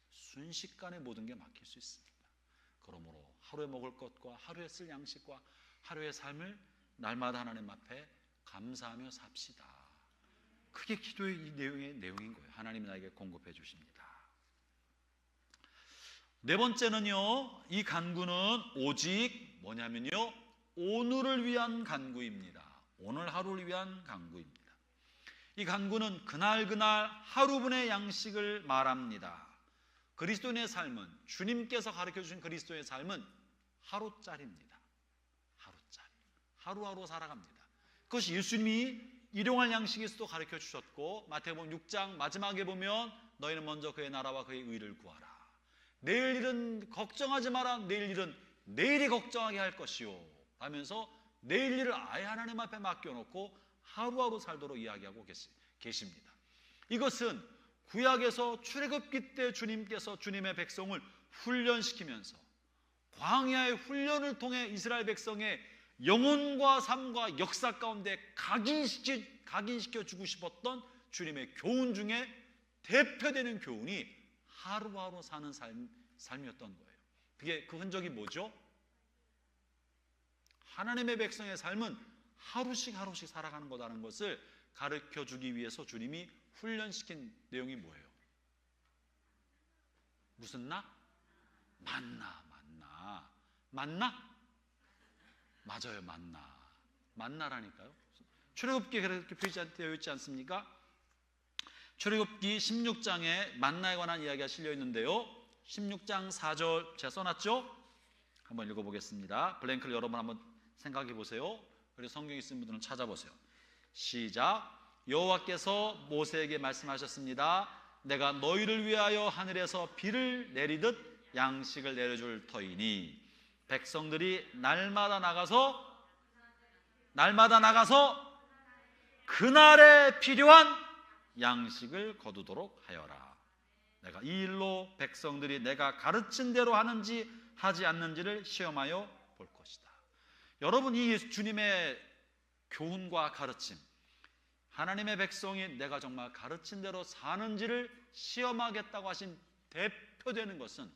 순식간에 모든 게 막힐 수 있습니다. 그러므로 하루에 먹을 것과 하루에 쓸 양식과 하루의 삶을 날마다 하나님 앞에 감사하며 삽시다. 그게 기도의 이 내용인 거예요. 하나님이 나에게 공급해 주십니다. 네 번째는요, 이 간구는 오직 뭐냐면요, 오늘을 위한 간구입니다. 오늘 하루를 위한 간구입니다. 이 간구는 그날 하루분의 양식을 말합니다. 그리스도인의 삶은, 주님께서 가르쳐 주신 그리스도의 삶은 하루짜리입니다. 하루짜리, 하루하루 살아갑니다. 그것이 예수님이 일용할 양식에서도 가르쳐 주셨고, 마태복음 6장 마지막에 보면 너희는 먼저 그의 나라와 그의 의를 구하라. 내일 일은 걱정하지 마라. 내일 일은 내일이 걱정하게 할 것이요 하면서 내일 일을 아예 하나님 앞에 맡겨놓고 하루하루 살도록 이야기하고 계십니다. 이것은 구약에서 출애굽기 때 주님께서 주님의 백성을 훈련시키면서 광야의 훈련을 통해 이스라엘 백성의 영혼과 삶과 역사 가운데 각인시켜 주고 싶었던 주님의 교훈 중에 대표되는 교훈이 하루하루 사는 삶이었던 거예요. 그게 그 흔적이 뭐죠? 하나님의 백성의 삶은 하루씩 살아가는 거라는 것을 가르쳐 주기 위해서 주님이 훈련시킨 내용이 뭐예요? 무슨 나? 만나. 맞아요, 만나라니까요. 출애굽기에 그렇게 표시되어 있지 않습니까? 출애굽기 16장에 만나에 관한 이야기가 실려 있는데요, 16장 4절 제가 써놨죠? 한번 읽어보겠습니다. 블랭크를 여러분 한번 생각해 보세요. 그리고 성경 있는 분들은 찾아보세요. 시작. 여호와께서 모세에게 말씀하셨습니다. 내가 너희를 위하여 하늘에서 비를 내리듯 양식을 내려줄 터이니 백성들이 날마다 나가서 그날에 필요한 양식을 거두도록 하여라. 내가 이 일로 백성들이 내가 가르친 대로 하는지 하지 않는지를 시험하여 볼 것이다. 여러분, 이 주님의 교훈과 가르침, 하나님의 백성이 내가 정말 가르친 대로 사는지를 시험하겠다고 하신 대표되는 것은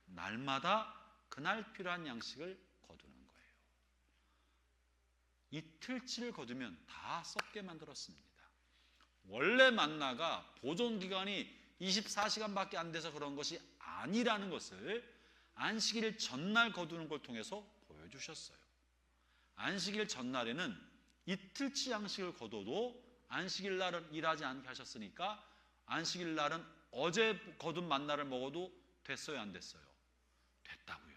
날마다 그날 필요한 양식을 거두는 거예요. 이틀치를 거두면 다 썩게 만들었습니다. 원래 만나가 보존 기간이 24시간밖에 안 돼서 그런 것이 아니라는 것을 안식일 전날 거두는 걸 통해서 보여주셨어요. 안식일 전날에는 이틀치 양식을 거둬도 안식일 날은 일하지 않게 하셨으니까 안식일 날은 어제 거둔 만나를 먹어도 됐어요, 안 됐어요? 됐다고요.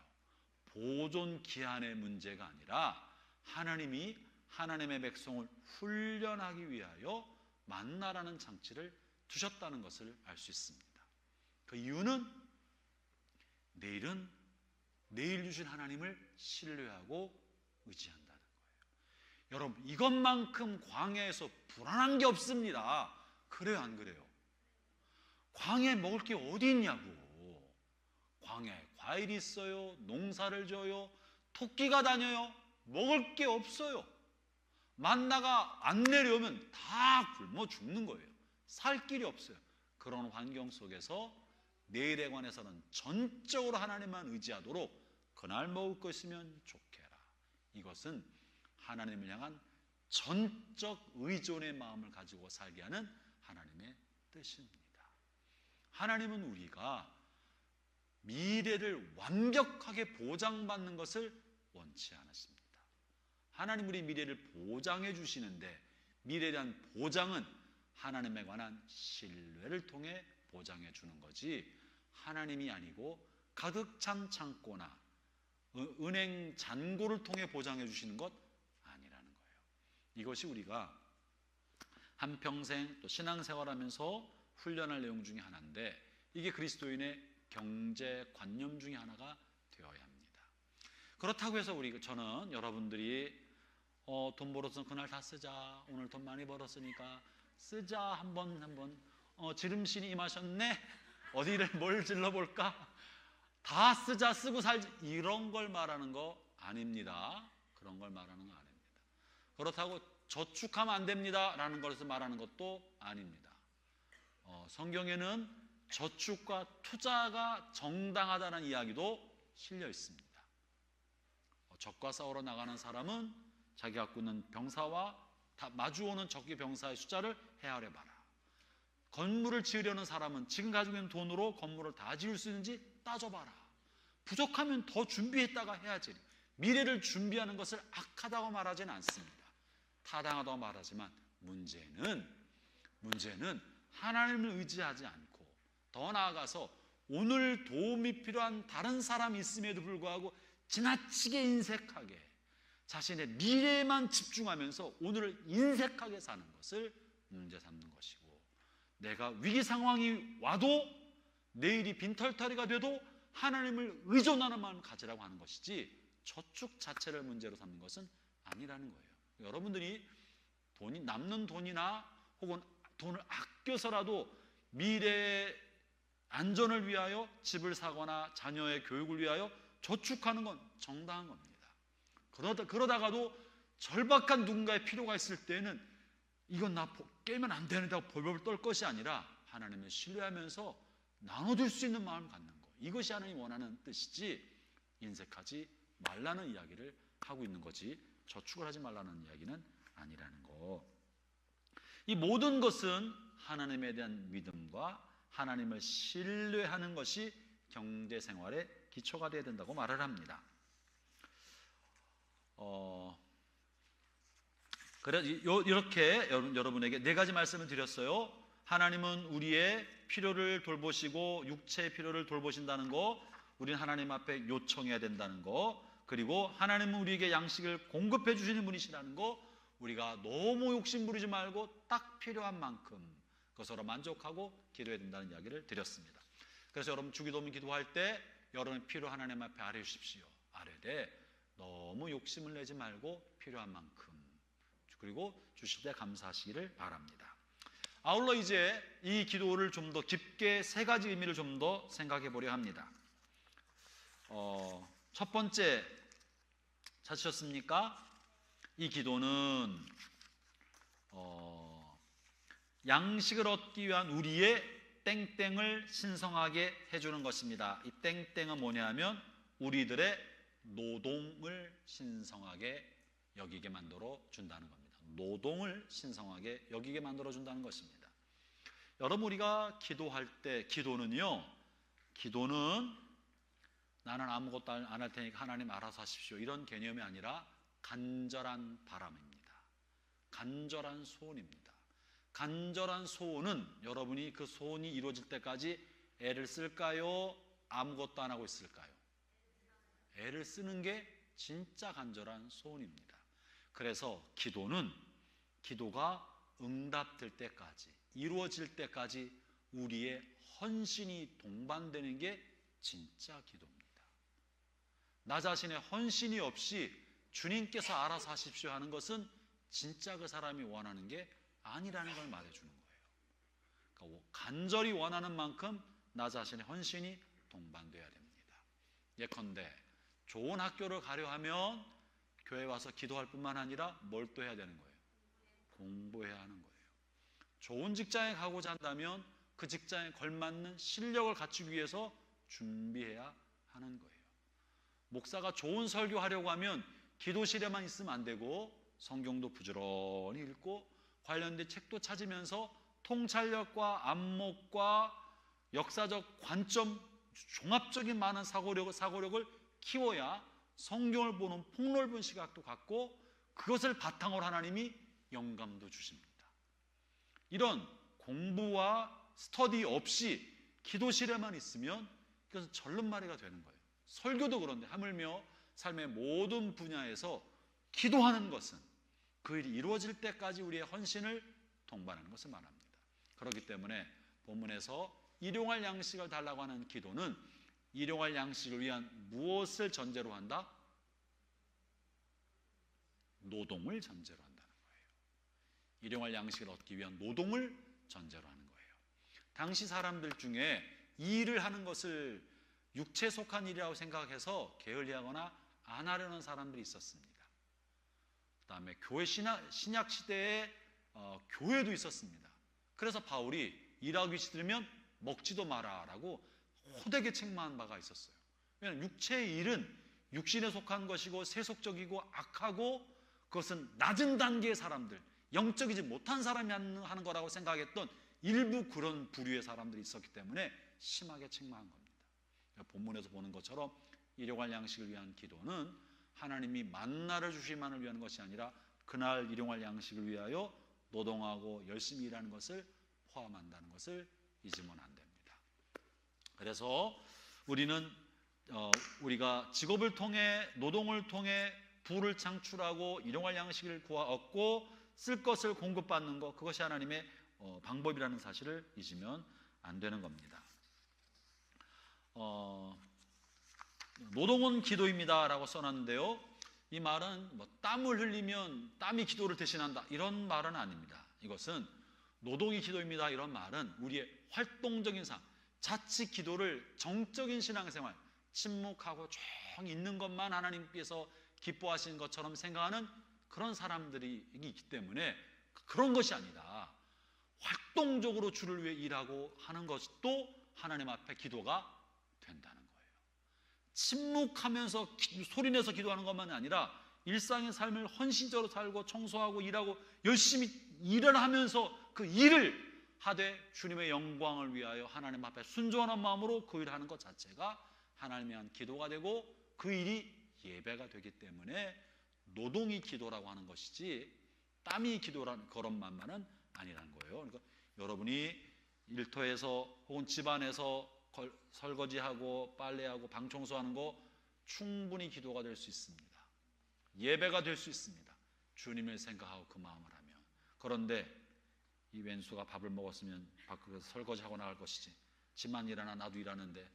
보존 기한의 문제가 아니라 하나님이 하나님의 백성을 훈련하기 위하여 만나라는 장치를 두셨다는 것을 알 수 있습니다. 그 이유는 내일은 내일 주신 하나님을 신뢰하고 의지한다는 거예요. 여러분, 이것만큼 광야에서 불안한 게 없습니다. 그래요, 안 그래요? 광야에 먹을 게 어디 있냐고. 광야에 과일이 있어요, 농사를 져요, 토끼가 다녀요. 먹을 게 없어요. 만나가 안 내려오면 다 굶어 죽는 거예요. 살 길이 없어요. 그런 환경 속에서 내일에 관해서는 전적으로 하나님만 의지하도록 그날 먹을 거 있으면 좋게라. 이것은 하나님을 향한 전적 의존의 마음을 가지고 살게 하는 하나님의 뜻입니다. 하나님은 우리가 미래를 완벽하게 보장받는 것을 원치 않으십니다. 하나님 우리 미래를 보장해 주시는데 미래에 대한 보장은 하나님에 관한 신뢰를 통해 보장해 주는 거지 하나님이 아니고 가득 찬 창고나 은행 잔고를 통해 보장해 주시는 것 아니라는 거예요. 이것이 우리가 한평생 또 신앙생활하면서 훈련할 내용 중에 하나인데 이게 그리스도인의 경제관념 중에 하나가 되어야 합니다. 그렇다고 해서 저는 여러분들이 돈 벌었으면 그날 다 쓰자, 오늘 돈 많이 벌었으니까 쓰자, 한번 지름신이 임하셨네, 어디를 뭘 질러볼까, 다 쓰자, 쓰고 살자, 이런 걸 말하는 거 아닙니다. 그런 걸 말하는 거 아닙니다. 그렇다고 저축하면 안 됩니다 라는 것을 말하는 것도 아닙니다. 성경에는 저축과 투자가 정당하다는 이야기도 실려 있습니다. 적과 싸우러 나가는 사람은 자기가 갖고 있는 병사와 마주오는 적의 병사의 숫자를 헤아려 봐라. 건물을 지으려는 사람은 지금 가지고 있는 돈으로 건물을 다 지을 수 있는지 따져봐라. 부족하면 더 준비했다가 해야지. 미래를 준비하는 것을 악하다고 말하지는 않습니다. 타당하다고 말하지만 문제는 하나님을 의지하지 않고 더 나아가서 오늘 도움이 필요한 다른 사람이 있음에도 불구하고 지나치게 인색하게 자신의 미래에만 집중하면서 오늘을 인색하게 사는 것을 문제 삼는 것이고, 내가 위기 상황이 와도 내일이 빈털터리가 돼도 하나님을 의존하는 마음을 가지라고 하는 것이지 저축 자체를 문제로 삼는 것은 아니라는 거예요. 여러분들이 돈이 남는 돈이나 혹은 돈을 아껴서라도 미래의 안전을 위하여 집을 사거나 자녀의 교육을 위하여 저축하는 건 정당한 겁니다. 그러다가도 절박한 누군가의 필요가 있을 때는 이건 나 깨면 안 되는다고 벌벌 떨 것이 아니라 하나님을 신뢰하면서 나눠줄 수 있는 마음을 갖는 것, 이것이 하나님이 원하는 뜻이지 인색하지 말라는 이야기를 하고 있는 거지 저축을 하지 말라는 이야기는 아니라는 거. 이 모든 것은 하나님에 대한 믿음과 하나님을 신뢰하는 것이 경제생활의 기초가 되어야 된다고 말을 합니다. 그래 이렇게 여러분에게 네 가지 말씀을 드렸어요. 하나님은 우리의 필요를 돌보시고 육체의 필요를 돌보신다는 거, 우리는 하나님 앞에 요청해야 된다는 거, 그리고 하나님은 우리에게 양식을 공급해 주시는 분이시라는 거, 우리가 너무 욕심 부리지 말고 딱 필요한 만큼 그것으로 만족하고 기도해야 된다는 이야기를 드렸습니다. 그래서 여러분 주기도문 기도할 때 여러분의 필요 하나님 앞에 아뢰 주십시오. 아뢰되 너무 욕심을 내지 말고 필요한 만큼, 그리고 주실 때 감사하시기를 바랍니다. 아울러 이제 이 기도를 좀 더 깊게 세 가지 의미를 좀 더 생각해 보려 합니다. 첫 번째, 찾으셨습니까? 이 기도는 양식을 얻기 위한 우리의 땡땡을 신성하게 해주는 것입니다. 이 땡땡은 뭐냐 하면 우리들의 노동을 신성하게 여기게 만들어 준다는 겁니다. 노동을 신성하게 여기게 만들어 준다는 것입니다. 여러분, 우리가 기도할 때 기도는 나는 아무것도 안 할 테니까 하나님 알아서 하십시오, 이런 개념이 아니라 간절한 바람입니다. 간절한 소원입니다. 간절한 소원은 여러분이 그 소원이 이루어질 때까지 애를 쓸까요? 아무것도 안 하고 있을까요? 애를 쓰는 게 진짜 간절한 소원입니다. 그래서 기도가 응답될 때까지, 이루어질 때까지 우리의 헌신이 동반되는 게 진짜 기도입니다. 나 자신의 헌신이 없이 주님께서 알아서 하십시오 하는 것은 진짜 그 사람이 원하는 게 아니라는 걸 말해주는 거예요. 그러니까 간절히 원하는 만큼 나 자신의 헌신이 동반돼야 됩니다. 예컨대 좋은 학교를 가려 하면 교회 와서 기도할 뿐만 아니라 뭘 또 해야 되는 거예요? 공부해야 하는 거예요. 좋은 직장에 가고자 한다면 그 직장에 걸맞는 실력을 갖추기 위해서 준비해야 하는 거예요. 목사가 좋은 설교하려고 하면 기도실에만 있으면 안 되고 성경도 부지런히 읽고 관련된 책도 찾으면서 통찰력과 안목과 역사적 관점, 종합적인 많은 사고력을 키워야 성경을 보는 폭넓은 시각도 갖고 그것을 바탕으로 하나님이 영감도 주십니다. 이런 공부와 스터디 없이 기도실에만 있으면 그것은 절름말이가 되는 거예요. 설교도 그런데 하물며 삶의 모든 분야에서 기도하는 것은 그 일이 이루어질 때까지 우리의 헌신을 동반하는 것을 말합니다. 그렇기 때문에 본문에서 일용할 양식을 달라고 하는 기도는 일용할 양식을 위한 무엇을 전제로 한다? 노동을 전제로 한다는 거예요. 일용할 양식을 얻기 위한 노동을 전제로 하는 거예요. 당시 사람들 중에 이 일을 하는 것을 육체에 속한 일이라고 생각해서 게을리하거나 안 하려는 사람들이 있었습니다. 그 다음에 신약 시대에 교회도 있었습니다. 그래서 바울이 일하기 싫으면 먹지도 마라라고 호되게 책망한 바가 있었어요. 왜냐하면 육체의 일은 육신에 속한 것이고 세속적이고 악하고 그것은 낮은 단계의 사람들, 영적이지 못한 사람이 하는 거라고 생각했던 일부 그런 부류의 사람들이 있었기 때문에 심하게 책망한 겁니다. 본문에서 보는 것처럼 일용할 양식을 위한 기도는 하나님이 만나를 주시기만을 위한 것이 아니라 그날 일용할 양식을 위하여 노동하고 열심히 일하는 것을 포함한다는 것을 잊으면 안 됩니다. 그래서 우리는 우리가 직업을 통해 노동을 통해 부를 창출하고 일용할 양식을 얻고 쓸 것을 공급받는 것, 그것이 하나님의 방법이라는 사실을 잊으면 안 되는 겁니다. 노동은 기도입니다 라고 써놨는데요, 이 말은 땀을 흘리면 땀이 기도를 대신한다 이런 말은 아닙니다. 이것은 노동이 기도입니다 이런 말은 우리의 활동적인 삶, 자칫 기도를 정적인 신앙생활, 침묵하고 쭉 있는 것만 하나님께서 기뻐하시는 것처럼 생각하는 그런 사람들이 있기 때문에 그런 것이 아니다. 활동적으로 주를 위해 일하고 하는 것도 하나님 앞에 기도가 된다는 거예요. 침묵하면서 소리내서 기도하는 것만이 아니라 일상의 삶을 헌신적으로 살고 청소하고 일하고 열심히 일을 하면서 그 일을 하되 주님의 영광을 위하여 하나님 앞에 순종하는 마음으로 그 일을 하는 것 자체가 하나님의 한 기도가 되고 그 일이 예배가 되기 때문에 노동이 기도라고 하는 것이지 땀이 기도라는 그런 말만은 아니라는 거예요. 그러니까 여러분이 일터에서 혹은 집안에서 설거지하고 빨래하고 방 청소하는 거 충분히 기도가 될 수 있습니다. 예배가 될 수 있습니다. 주님을 생각하고 그 마음을 하면. 그런데 이 왼수가 밥을 먹었으면 밖에서 설거지하고 나갈 것이지, 집만 일하나 나도 일하는데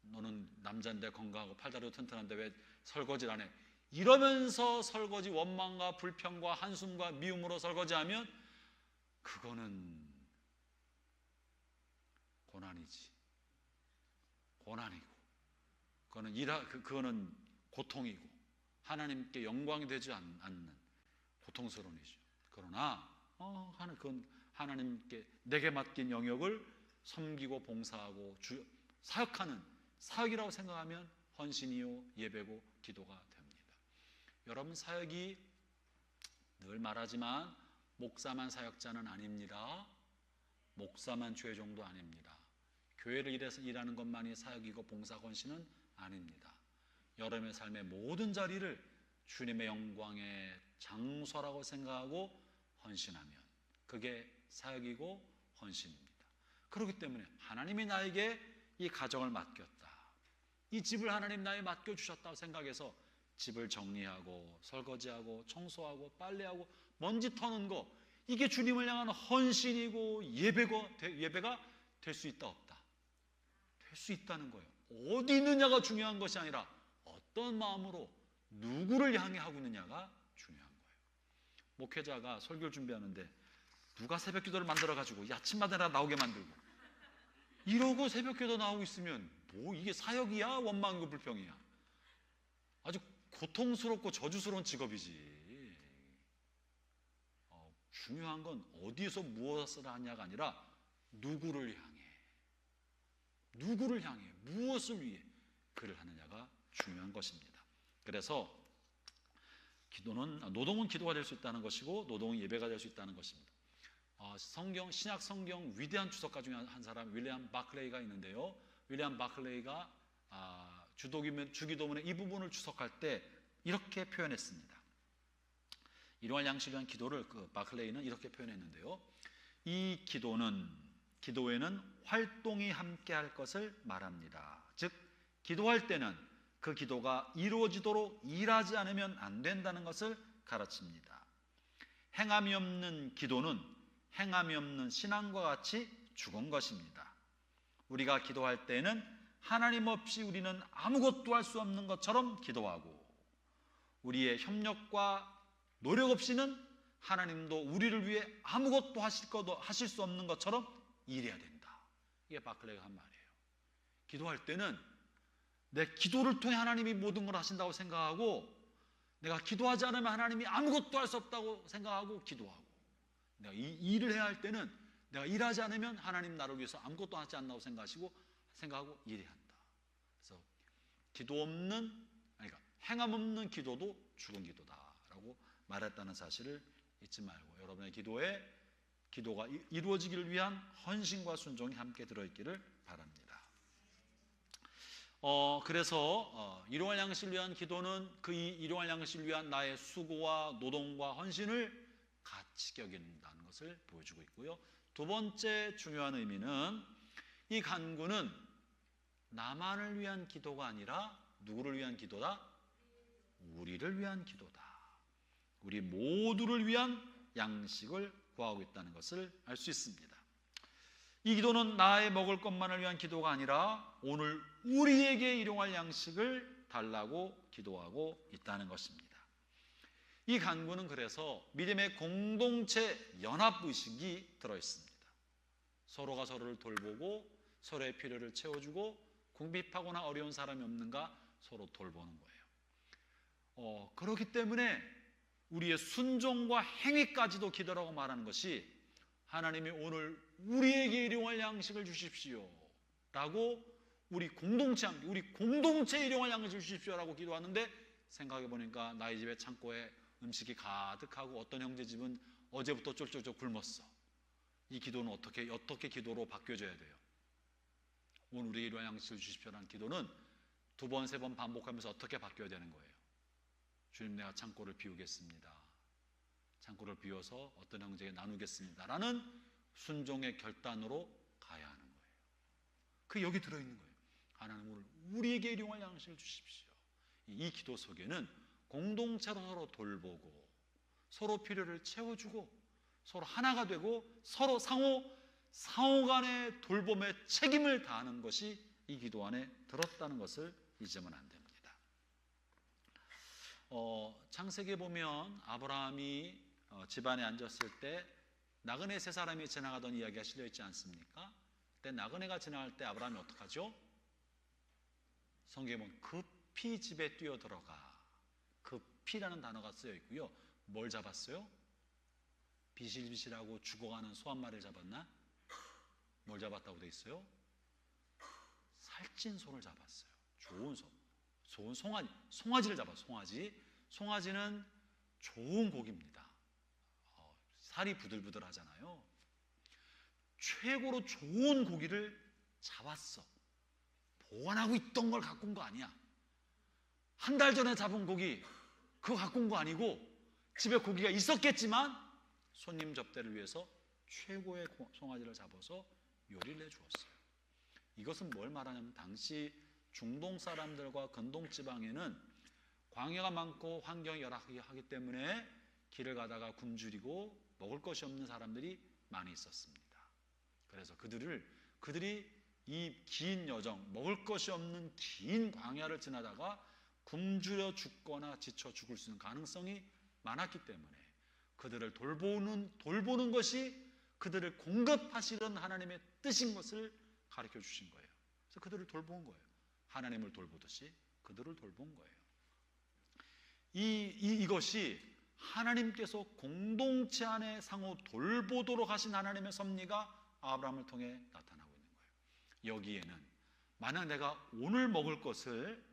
너는 남자인데 건강하고 팔다리도 튼튼한데 왜 설거지를 안 해? 이러면서 설거지 원망과 불평과 한숨과 미움으로 설거지하면 그거는 고난이지. 고난이고 그거는 고통이고 하나님께 영광이 되지 않는 고통스러운 일이죠. 그러나 그건 하나님께 내게 맡긴 영역을 섬기고 봉사하고 사역하는 사역이라고 생각하면 헌신이요 예배고 기도가 됩니다. 여러분 사역이 늘 말하지만 목사만 사역자는 아닙니다. 목사만 죄종도 아닙니다. 교회를 일하는 것만이 사역이고 봉사 헌신은 아닙니다. 여러분의 삶의 모든 자리를 주님의 영광의 장소라고 생각하고 헌신하면 그게 사역이고 헌신입니다. 그렇기 때문에 하나님이 나에게 이 가정을 맡겼다, 이 집을 하나님 나에게 맡겨주셨다고 생각해서 집을 정리하고 설거지하고 청소하고 빨래하고 먼지 터는 거, 이게 주님을 향한 헌신이고 예배가 될 수 있다 없다? 될 수 있다는 거예요. 어디 있느냐가 중요한 것이 아니라 어떤 마음으로 누구를 향해 하고 있느냐가 중요한 거예요. 목회자가 설교를 준비하는데 누가 새벽기도를 만들어가지고 아침마다 나오게 만들고 이러고 새벽기도 나오고 있으면 뭐 이게 사역이야? 원망이고 불평이야? 아주 고통스럽고 저주스러운 직업이지. 중요한 건 어디서 무엇을 하냐가 아니라 누구를 향해 무엇을 위해 그를 하느냐가 중요한 것입니다. 그래서 노동은 기도가 될 수 있다는 것이고 노동은 예배가 될 수 있다는 것입니다. 신약 성경 위대한 주석가 중에 한 사람 윌리엄 바클레이가 있는데요. 윌리엄 바클레이가 주기도문의 이 부분을 주석할 때 이렇게 표현했습니다. 일용할 양식을 위한 기도를 바클레이는 이렇게 표현했는데요. 이 기도에는 활동이 함께할 것을 말합니다. 즉 기도할 때는 그 기도가 이루어지도록 일하지 않으면 안 된다는 것을 가르칩니다. 행함이 없는 기도는 행함이 없는 신앙과 같이 죽은 것입니다. 우리가 기도할 때는 하나님 없이 우리는 아무것도 할 수 없는 것처럼 기도하고 우리의 협력과 노력 없이는 하나님도 우리를 위해 아무것도 하실 수 없는 것처럼 일해야 된다. 이게 바클레이가 한 말이에요. 기도할 때는 내 기도를 통해 하나님이 모든 걸 하신다고 생각하고 내가 기도하지 않으면 하나님이 아무것도 할 수 없다고 생각하고 기도하고 내가 이 일을 해야 할 때는 내가 일하지 않으면 하나님 나를 위해서 아무것도 하지 않는다고 생각하고 일해야 한다. 그래서 행함 없는 기도도 죽은 기도다라고 말했다는 사실을 잊지 말고 여러분의 기도가 이루어지기를 위한 헌신과 순종이 함께 들어있기를 바랍니다. 그래서 일용할 양식을 위한 기도는 일용할 양식을 위한 나의 수고와 노동과 헌신을 같이 여긴다는 것을 보여주고 있고요. 두 번째 중요한 의미는 이 간구는 나만을 위한 기도가 아니라 누구를 위한 기도다? 우리를 위한 기도다. 우리 모두를 위한 양식을 구하고 있다는 것을 알 수 있습니다. 이 기도는 나의 먹을 것만을 위한 기도가 아니라 오늘 우리에게 일용할 양식을 달라고 기도하고 있다는 것입니다. 이 간구는 그래서 믿음의 공동체 연합의식이 들어있습니다. 서로가 서로를 돌보고 서로의 필요를 채워주고 궁핍하거나 어려운 사람이 없는가 서로 돌보는 거예요. 그렇기 때문에 우리의 순종과 행위까지도 기도라고 말하는 것이 하나님이 오늘 우리에게 일용할 양식을 주십시오 라고 우리 공동체 일용할 양식을 주십시오라고 기도하는데 생각해 보니까 나의 집에 창고에 음식이 가득하고 어떤 형제 집은 어제부터 쫄쫄쫄 굶었어. 이 기도는 어떻게 기도로 바뀌어져야 돼요? 오늘 우리에게 일용할 양식을 주십시오라는 기도는 두 번, 세 번 반복하면서 어떻게 바뀌어야 되는 거예요? 주님, 내가 창고를 비우겠습니다. 창고를 비워서 어떤 형제에게 나누겠습니다 라는 순종의 결단으로 가야 하는 거예요. 그게 여기 들어있는 거예요. 하나님 오늘 우리에게 일용할 양식을 주십시오. 이 기도 속에는 공동체로 서로 돌보고 서로 필요를 채워주고 서로 하나가 되고 서로 상호 간의 돌봄의 책임을 다하는 것이 이 기도 안에 들었다는 것을 잊으면 안 됩니다. 창세기에 보면 아브라함이 집안에 앉았을 때 나그네 세 사람이 지나가던 이야기가 실려 있지 않습니까? 그때 나그네가 지나갈 때 아브라함이 어떡하죠? 성경에 보면 급히 집에 뛰어들어가. 급히라는 단어가 쓰여 있고요. 뭘 잡았어요? 비실비실하고 죽어가는 소 한 마리를 잡았나? 뭘 잡았다고 돼 있어요? 살찐 소를 잡았어요. 좋은 소. 좋은 송아지를 잡았어요. 송아지는 좋은 고기입니다. 살이 부들부들 하잖아요. 최고로 좋은 고기를 잡았어. 보관하고 있던 걸 갖고 온 거 아니야. 한 달 전에 잡은 고기 그거 갖고 온 거 아니고 집에 고기가 있었겠지만 손님 접대를 위해서 최고의 송아지를 잡아서 요리를 해주었어요. 이것은 뭘 말하냐면 당시 중동 사람들과 근동 지방에는 광야가 많고 환경이 열악하기 때문에 길을 가다가 굶주리고 먹을 것이 없는 사람들이 많이 있었습니다. 그래서 그들이 이 긴 여정, 먹을 것이 없는 긴 광야를 지나다가 굶주려 죽거나 지쳐 죽을 수 있는 가능성이 많았기 때문에 그들을 돌보는 것이 그들을 공급하시는 하나님의 뜻인 것을 가르쳐 주신 거예요. 그래서 그들을 돌본 거예요. 하나님을 돌보듯이 그들을 돌본 거예요. 이것이 하나님께서 공동체 안에 상호 돌보도록 하신 하나님의 섭리가 아브라함을 통해 나타나고 있는 거예요. 여기에는 만약 내가 오늘 먹을 것을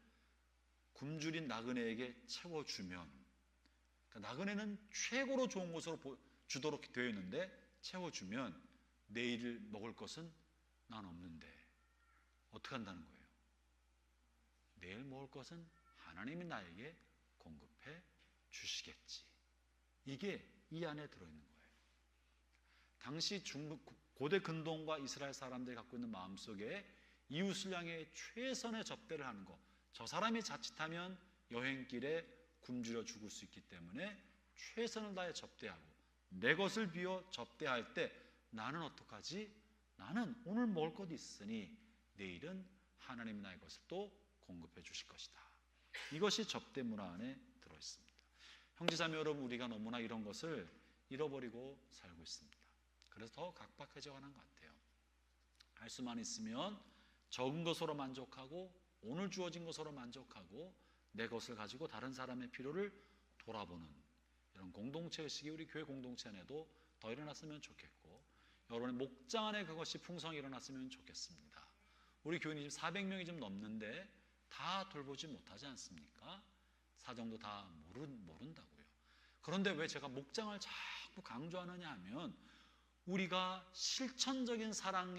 굶주린 나그네에게 채워주면, 그러니까 나그네는 최고로 좋은 것으로 주도록 되어 있는데 채워주면 내일 먹을 것은 난 없는데 어떻게 한다는 거예요? 내일 먹을 것은 하나님이 나에게 공급해 주시겠지. 이게 이 안에 들어있는 거예요. 당시 고대 근동과 이스라엘 사람들이 갖고 있는 마음속에 이웃을 향해 최선의 접대를 하는 것, 저 사람이 자칫하면 여행길에 굶주려 죽을 수 있기 때문에 최선을 다해 접대하고 내 것을 비워 접대할 때 나는 어떡하지? 나는 오늘 먹을 것이 있으니 내일은 하나님이 나의 것을 또 공급해 주실 것이다. 이것이 접대 문화 안에 들어있습니다. 형제자매 여러분, 우리가 너무나 이런 것을 잃어버리고 살고 있습니다. 그래서 더 각박해져 가는 것 같아요. 할 수만 있으면 적은 것으로 만족하고 오늘 주어진 것으로 만족하고 내 것을 가지고 다른 사람의 필요를 돌아보는 이런 공동체 의식이 우리 교회 공동체 안에도 더 일어났으면 좋겠고, 여러분의 목장 안에 그것이 풍성히 일어났으면 좋겠습니다. 우리 교인이 지금 400명이 좀 넘는데 다 돌보지 못하지 않습니까? 사정도 다 모른다고요. 그런데 왜 제가 목장을 자꾸 강조하느냐 하면 우리가 실천적인 사랑,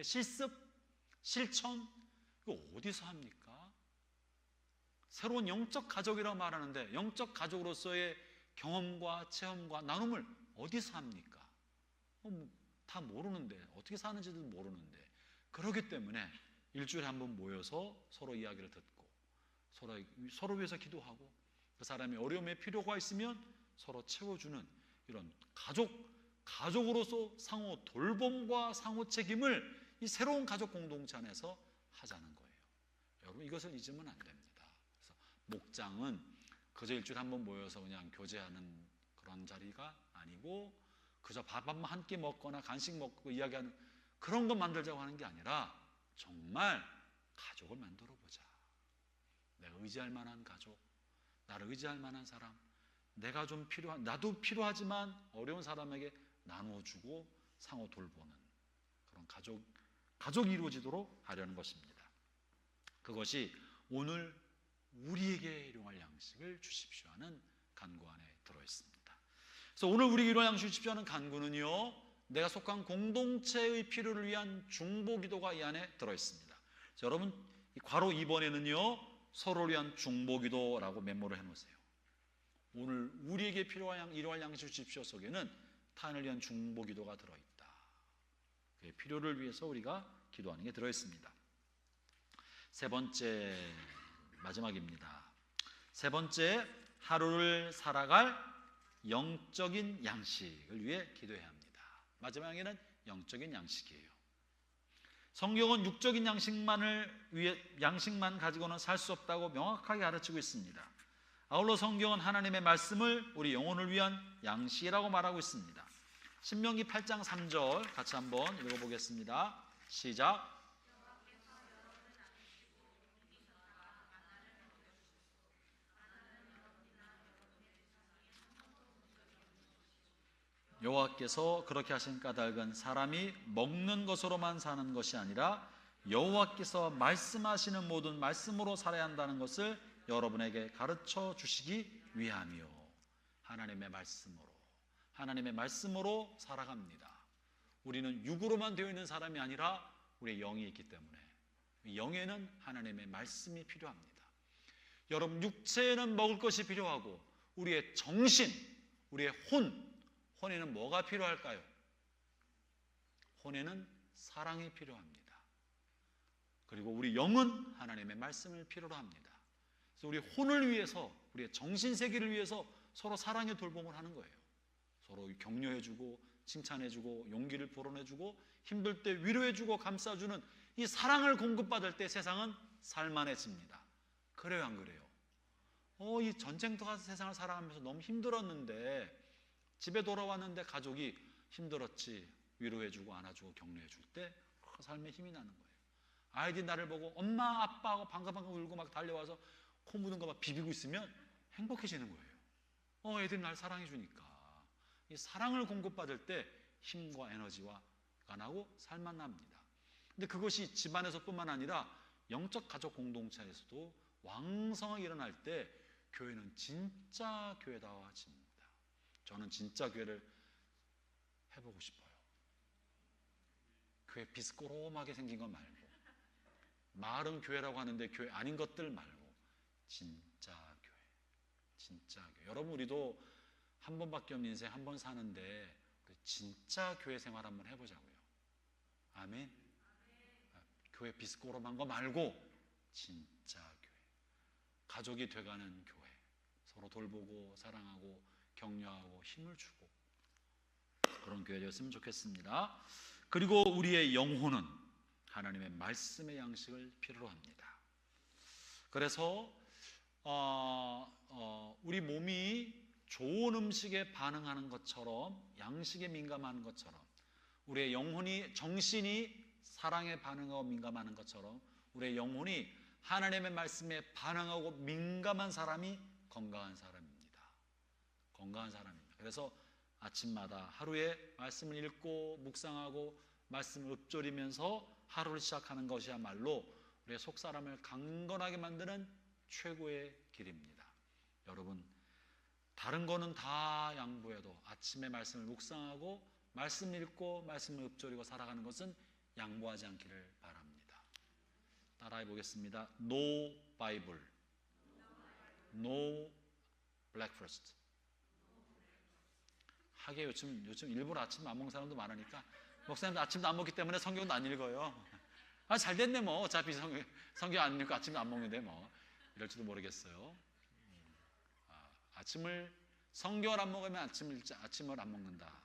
실습, 실천, 이거 어디서 합니까? 새로운 영적 가족이라고 말하는데 영적 가족으로서의 경험과 체험과 나눔을 어디서 합니까? 다 모르는데, 어떻게 사는지도 모르는데. 그렇기 때문에 일주일에 한 번 모여서 서로 이야기를 듣고 서로 위해서 기도하고 그 사람이 어려움에 필요가 있으면 서로 채워주는 이런 가족으로서 상호 돌봄과 상호 책임을 이 새로운 가족 공동체 안에서 하자는 거예요. 여러분, 이것을 잊으면 안 됩니다. 그래서 목장은 그저 일주일에 한 번 모여서 그냥 교제하는 그런 자리가 아니고 그저 밥 한 끼 먹거나 간식 먹고 이야기하는 그런 것 만들자고 하는 게 아니라 정말 가족을 만들어 보자. 내가 의지할 만한 가족, 나를 의지할 만한 사람, 내가 좀 나도 필요하지만 어려운 사람에게 나누어주고 상호 돌보는 그런 가족이 이루어지도록 하려는 것입니다. 그것이 오늘 우리에게 일용할 양식을 주십시오 하는 간구 안에 들어있습니다. 그래서 오늘 우리에게 일용할 양식을 주십시오 하는 간구는요, 내가 속한 공동체의 필요를 위한 중보기도가 이 안에 들어있습니다. 여러분, 괄호 2번에는요 서로를 위한 중보기도라고 메모를 해놓으세요. 오늘 우리에게 일용할 양식을 주십시오 속에는 타인을 위한 중보기도가 들어있다. 그의 필요를 위해서 우리가 기도하는 게 들어있습니다. 세 번째, 마지막입니다. 세 번째, 하루를 살아갈 영적인 양식을 위해 기도해야 합니다. 마지막에는 영적인 양식이에요. 성경은 육적인 양식만 가지고는 살 수 없다고 명확하게 가르치고 있습니다. 아울러 성경은 하나님의 말씀을 우리 영혼을 위한 양식이라고 말하고 있습니다. 신명기 8장 3절 같이 한번 읽어보겠습니다. 시작. 여호와께서 그렇게 하신 까닭은 사람이 먹는 것으로만 사는 것이 아니라 여호와께서 말씀하시는 모든 말씀으로 살아야 한다는 것을 여러분에게 가르쳐 주시기 위함이요. 하나님의 말씀으로 살아갑니다. 우리는 육으로만 되어 있는 사람이 아니라 우리의 영이 있기 때문에 영에는 하나님의 말씀이 필요합니다. 여러분, 육체에는 먹을 것이 필요하고 우리의 정신, 우리의 혼에는 뭐가 필요할까요? 혼에는 사랑이 필요합니다. 그리고 우리 영은 하나님의 말씀을 필요로 합니다. 그래서 우리 혼을 위해서, 우리의 정신세계를 위해서 서로 사랑의 돌봄을 하는 거예요. 서로 격려해주고 칭찬해주고 용기를 불어내주고 힘들 때 위로해주고 감싸주는 이 사랑을 공급받을 때 세상은 살만해집니다. 그래요, 안 그래요? 이 전쟁터 같은 세상을 살아가면서 너무 힘들었는데 집에 돌아왔는데 가족이 힘들었지 위로해주고 안아주고 격려해줄 때 삶에 힘이 나는 거예요. 아이들이 나를 보고 엄마 아빠 하고 방긋방긋 울고 막 달려와서 코 묻은 거 막 비비고 있으면 행복해지는 거예요. 애들이 날 사랑해 주니까. 이 사랑을 공급받을 때 힘과 에너지가 나고 살만납니다. 근데 그것이 집안에서뿐만 아니라 영적 가족 공동체에서도 왕성하게 일어날 때 교회는 진짜 교회다워집니다. 저는 진짜 교회를 해보고 싶어요. 교회 비스코롬하게 생긴 것 말고, 말은 교회라고 하는데 교회 아닌 것들 말고 진짜 교회, 진짜 교회. 여러분, 우리도 한 번밖에 없는 인생 한 번 사는데 진짜 교회 생활 한번 해보자고요. 아멘. 교회 비스코롬한 거 말고 진짜 교회, 가족이 돼가는 교회, 서로 돌보고 사랑하고 격려하고 힘을 주고 그런 교회였으면 좋겠습니다. 그리고 우리의 영혼은 하나님의 말씀의 양식을 필요로 합니다. 그래서 우리 몸이 좋은 음식에 반응하는 것처럼, 양식에 민감한 것처럼, 우리의 영혼이, 정신이 사랑에 반응하고 민감하는 것처럼 우리의 영혼이 하나님의 말씀에 반응하고 민감한 사람이 건강한 사람입니다. 건강한 사람입니다. 그래서 아침마다 하루에 말씀을 읽고 묵상하고 말씀을 읊조리면서 하루를 시작하는 것이야말로 우리의 속사람을 강건하게 만드는 최고의 길입니다. 여러분, 다른 거는 다 양보해도 아침에 말씀을 묵상하고 말씀 읽고 말씀을 읊조리고 살아가는 것은 양보하지 않기를 바랍니다. 따라해 보겠습니다. No Bible, No breakfast. 하게 요즘 일부러 아침 안 먹는 사람도 많으니까, 목사님도 아침도 안 먹기 때문에 성경도 안 읽어요. 잘 됐네 뭐, 어차피 성경 안 읽고 아침도 안 먹는데 뭐 이럴지도 모르겠어요. 아침을, 성경을 안 먹으면 아침을 안 먹는다.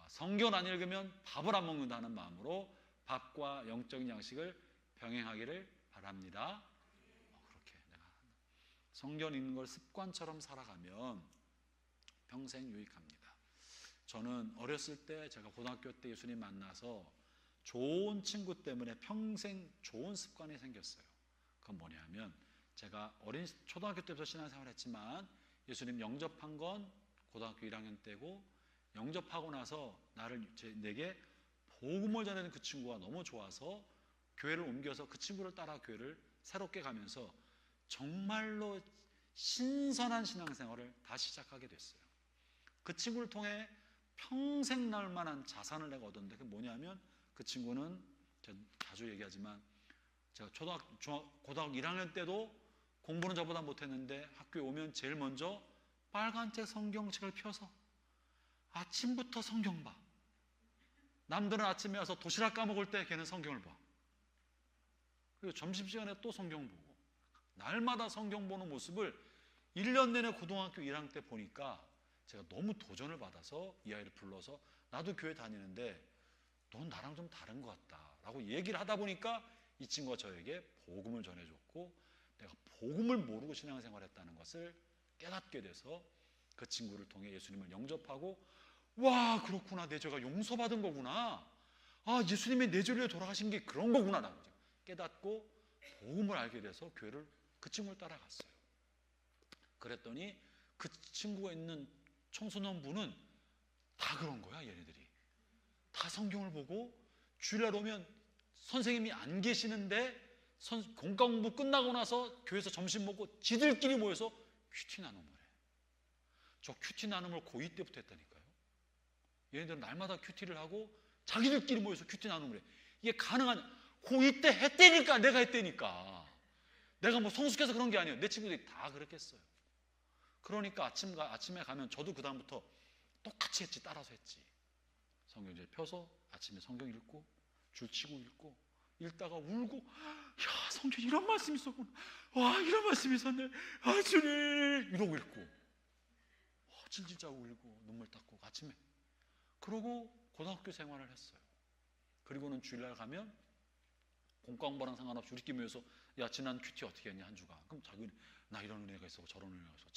성경을 안 읽으면 밥을 안 먹는다는 마음으로 밥과 영적인 양식을 병행하기를 바랍니다. 그렇게 내가 성경 읽는 걸 습관처럼 살아가면 평생 유익합니다. 저는 어렸을 때, 제가 고등학교 때 예수님 만나서 좋은 친구 때문에 평생 좋은 습관이 생겼어요. 그건 뭐냐면, 제가 초등학교 때부터 신앙생활을 했지만 예수님 영접한 건 고등학교 1학년 때고, 영접하고 나서 내게 복음을 전하는 그 친구가 너무 좋아서 교회를 옮겨서 그 친구를 따라 교회를 새롭게 가면서 정말로 신선한 신앙생활을 다시 시작하게 됐어요. 그 친구를 통해 평생 날 만한 자산을 내가 얻었는데, 그게 뭐냐면, 그 친구는 제가 자주 얘기하지만, 제가 고등학교 1학년 때도 공부는 저보다 못했는데 학교에 오면 제일 먼저 빨간색 성경책을 펴서 아침부터 성경 봐. 남들은 아침에 와서 도시락 까먹을 때 걔는 성경을 봐. 그리고 점심시간에 또 성경 보고, 날마다 성경 보는 모습을 1년 내내 고등학교 1학년 때 보니까 제가 너무 도전을 받아서 이 아이를 불러서, 나도 교회 다니는데 넌 나랑 좀 다른 것 같다 라고 얘기를 하다 보니까 이 친구가 저에게 복음을 전해줬고, 내가 복음을 모르고 신앙생활을 했다는 것을 깨닫게 돼서 그 친구를 통해 예수님을 영접하고, 와, 그렇구나, 내 죄가 용서받은 거구나, 예수님이 내 죄를 위해 돌아가신 게 그런 거구나 라고 깨닫고 복음을 알게 돼서 교회를, 그 친구를 따라갔어요. 그랬더니 그 친구가 있는 청소년부는 다 그런 거야. 얘네들이 다 성경을 보고 주일날 오면 선생님이 안 계시는데 공과 공부 끝나고 나서 교회에서 점심 먹고 지들끼리 모여서 큐티 나누는 거래. 저 큐티 나눔을 고2 때부터 했다니까요. 얘네들은 날마다 큐티를 하고 자기들끼리 모여서 큐티 나눔을 해. 이게 가능한, 고2 때 했다니까. 내가 했다니까. 내가 뭐 성숙해서 그런 게 아니에요. 내 친구들이 다 그렇게 했어요. 그러니까 아침에 가면 저도 그 다음부터 똑같이 했지. 따라서 했지. 성경책 펴서 아침에 성경 읽고 줄치고 읽고 읽다가 울고, 야, 성경에 이런 말씀이 있었구나. 와, 이런 말씀이 있었네. 아, 주님, 이러고 읽고 질질 짜고 울고 눈물 닦고 아침에. 그러고 고등학교 생활을 했어요. 그리고는 주일날 가면 공과공부랑 상관없이 우리끼리 모여서, 야, 지난 큐티 어떻게 했냐, 한 주가. 그럼 자기는 나 이런 은혜가 있었고 저런 은혜가 있었고,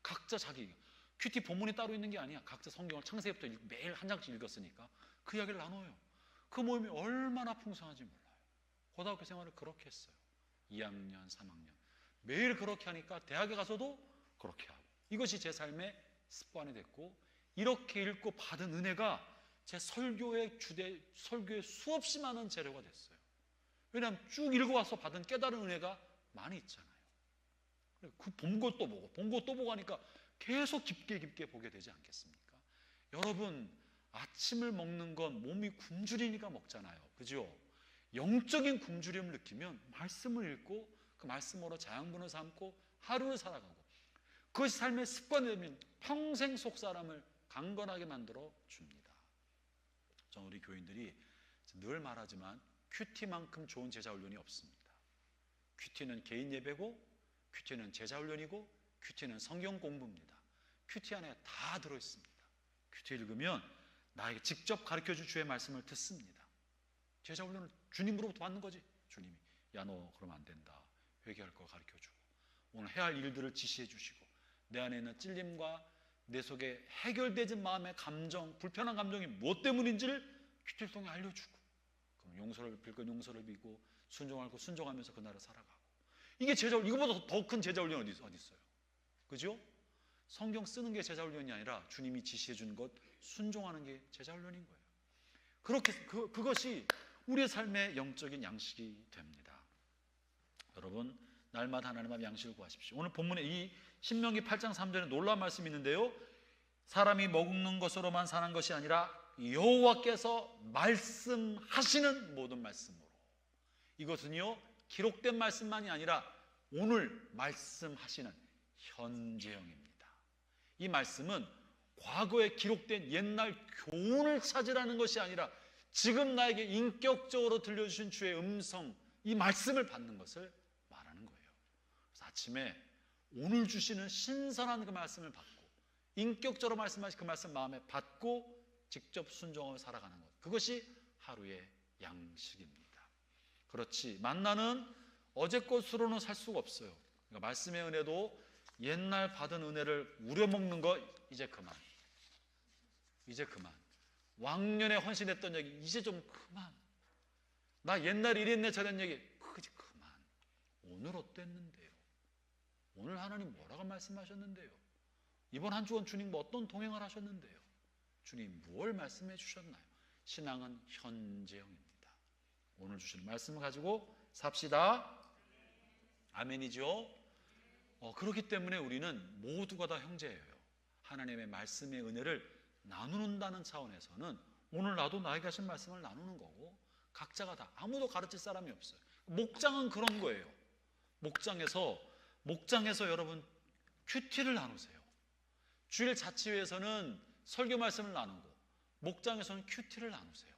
각자 자기 큐티 본문이 따로 있는 게 아니야. 각자 성경을 창세기부터 매일 한 장씩 읽었으니까 그 이야기를 나눠요. 그 모임이 얼마나 풍성한지 몰라요. 고등학교 생활을 그렇게 했어요. 2학년, 3학년 매일 그렇게 하니까 대학에 가서도 그렇게 하고, 이것이 제 삶의 습관이 됐고, 이렇게 읽고 받은 은혜가 제 설교의 수없이 많은 재료가 됐어요. 왜냐하면 쭉 읽어와서 받은 깨달은 은혜가 많이 있잖아요. 그 본 걸 또 보고 본 거 또 보고 하니까 계속 깊게 보게 되지 않겠습니까? 여러분, 아침을 먹는 건 몸이 굶주리니까 먹잖아요. 그죠? 영적인 굶주림을 느끼면 말씀을 읽고 그 말씀으로 자양분을 삼고 하루를 살아가고, 그것이 삶의 습관이 되면 평생 속 사람을 강건하게 만들어 줍니다. 저는 우리 교인들이 늘 말하지만 큐티만큼 좋은 제자훈련이 없습니다. 큐티는 개인 예배고, 큐티는 제자훈련이고, 큐티는 성경 공부입니다. 큐티 안에 다 들어있습니다. 큐티 읽으면 나에게 직접 가르쳐준 주의 말씀을 듣습니다. 제자훈련을 주님으로부터 받는 거지. 주님이, 야, 너 그러면 안 된다, 회개할 거 가르쳐주고, 오늘 해야 할 일들을 지시해 주시고, 내 안에 있는 찔림과 내 속에 해결되지 마음의 감정, 불편한 감정이 무엇 때문인지를 큐티를 통해 알려주고, 그럼 용서를 빌 건 용서를 비고, 순종할 거 순종하면서 그날을 살아가고. 이게 제자훈련, 이거보다 더 큰 제자훈련 어디 있어요? 그죠? 성경 쓰는 게 제자훈련이 아니라 주님이 지시해 준 것 순종하는 게 제자훈련인 거예요. 그렇게 그것이 우리의 삶의 영적인 양식이 됩니다. 여러분, 날마다 하나님 앞에 양식을 구하십시오. 오늘 본문에 이 신명기 8장 3절에 놀라운 말씀이 있는데요, 사람이 먹는 것으로만 사는 것이 아니라 여호와께서 말씀하시는 모든 말씀으로. 이것은요, 기록된 말씀만이 아니라 오늘 말씀하시는 현재형입니다. 이 말씀은 과거에 기록된 옛날 교훈을 찾으라는 것이 아니라 지금 나에게 인격적으로 들려주신 주의 음성, 이 말씀을 받는 것을 말하는 거예요. 그래서 아침에 오늘 주시는 신선한 그 말씀을 받고, 인격적으로 말씀하신 그 말씀 마음에 받고 직접 순종하며 살아가는 것, 그것이 하루의 양식입니다. 그렇지, 만나는 어제 것으로는 살 수가 없어요. 그러니까 말씀의 은혜도 옛날 받은 은혜를 우려먹는 거 이제 그만. 왕년에 헌신했던 얘기 이제 좀 그만. 나 옛날에 이랬네 저랬네 얘기 그지 그만. 오늘 어땠는데요? 오늘 하나님 뭐라고 말씀하셨는데요? 이번 한 주간 주님 뭐 어떤 동행을 하셨는데요? 주님 무엇을 말씀해 주셨나요? 신앙은 현재형입니다. 오늘 주시는 말씀을 가지고 삽시다. 아멘이죠? 그렇기 때문에 우리는 모두가 다 형제예요. 하나님의 말씀의 은혜를 나누는다는 차원에서는 오늘 나도 나에게 하신 말씀을 나누는 거고, 각자가 다, 아무도 가르칠 사람이 없어요. 목장은 그런 거예요. 목장에서 여러분 큐티를 나누세요. 주일 자치회에서는 설교 말씀을 나누고, 목장에서는 큐티를 나누세요.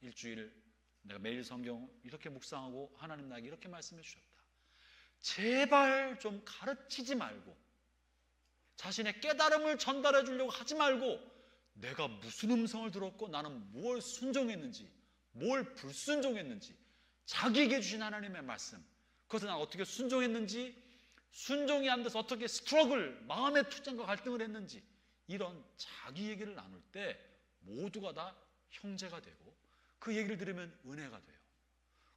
일주일 내가 매일 성경 이렇게 묵상하고 하나님 나에게 이렇게 말씀해 주셨다. 제발 좀 가르치지 말고, 자신의 깨달음을 전달해 주려고 하지 말고, 내가 무슨 음성을 들었고 나는 뭘 순종했는지, 뭘 불순종했는지, 자기에게 주신 하나님의 말씀, 그것을 난 어떻게 순종했는지, 순종이 안 돼서 어떻게 스트러글, 마음의 투쟁과 갈등을 했는지, 이런 자기 얘기를 나눌 때 모두가 다 형제가 되고, 그 얘기를 들으면 은혜가 돼요.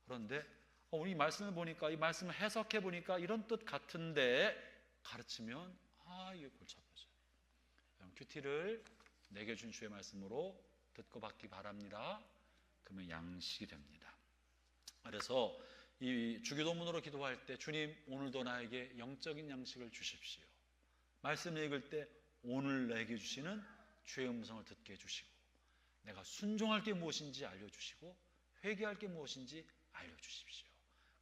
그런데 우리 말씀을 보니까, 이 말씀을 해석해 보니까 이런 뜻 같은데 가르치면 이게 골치 아파져요. 큐티를 내게 준 주의 말씀으로 듣고 받기 바랍니다. 그러면 양식이 됩니다. 그래서 이 주기도문으로 기도할 때, 주님 오늘도 나에게 영적인 양식을 주십시오. 말씀 읽을 때 오늘 내게 주시는 주의 음성을 듣게 해주시고 내가 순종할 게 무엇인지 알려주시고 회개할 게 무엇인지 알려주십시오.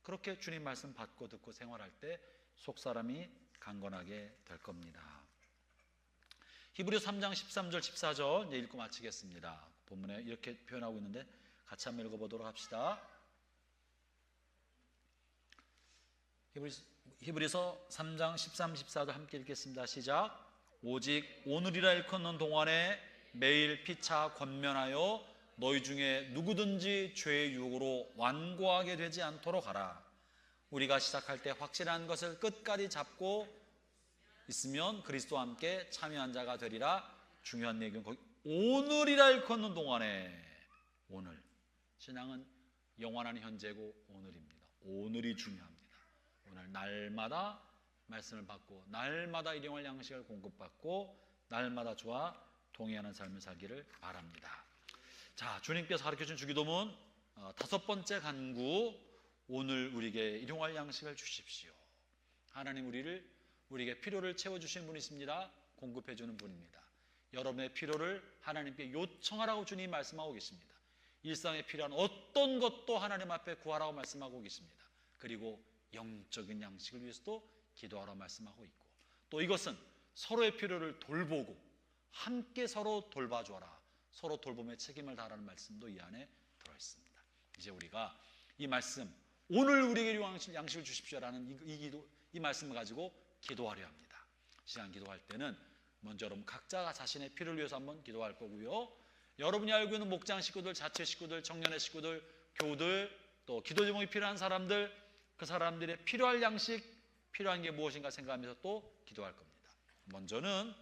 그렇게 주님 말씀 받고 듣고 생활할 때 속사람이 강건하게 될 겁니다. 히브리서 3장 13절 14절 이제 읽고 마치겠습니다. 본문에 이렇게 표현하고 있는데 같이 한번 읽어보도록 합시다. 히브리서 3장 13, 14절 함께 읽겠습니다. 시작. 오직 오늘이라 일컫는 동안에 매일 피차 권면하여 너희 중에 누구든지 죄의 유혹으로 완고하게 되지 않도록 하라. 우리가 시작할 때 확실한 것을 끝까지 잡고 있으면 그리스도와 함께 참여한 자가 되리라. 중요한 얘기는 거기 오늘이라 일컫는 동안에, 오늘 신앙은 영원한 현재고 오늘입니다. 오늘이 중요합니다. 오늘 날마다 말씀을 받고 날마다 일용할 양식을 공급받고 날마다 주와 동의하는 삶을 살기를 바랍니다. 자, 주님께서 가르쳐준 주기도문 5번째 간구, 오늘 우리에게 일용할 양식을 주십시오. 하나님 우리에게 필요를 채워주시는 분이 있습니다. 공급해주는 분입니다. 여러분의 필요를 하나님께 요청하라고 주님이 말씀하고 계십니다. 일상에 필요한 어떤 것도 하나님 앞에 구하라고 말씀하고 계십니다. 그리고 영적인 양식을 위해서도 기도하라고 말씀하고 있고, 또 이것은 서로의 필요를 돌보고 함께 서로 돌봐줘라, 서로 돌봄의 책임을 다하라는 말씀도 이 안에 들어있습니다. 이제 우리가 이 말씀, 오늘 우리에게 양식을 주십시오라는 이 말씀을 가지고 기도하려 합니다. 시간 기도할 때는 먼저 여러분 각자가 자신의 필요를 위해서 한번 기도할 거고요, 여러분이 알고 있는 목장 식구들, 자체 식구들, 청년의 식구들, 교우들, 또 기도 제목이 필요한 사람들, 그 사람들의 필요할 양식, 필요한 게 무엇인가 생각하면서 또 기도할 겁니다. 먼저는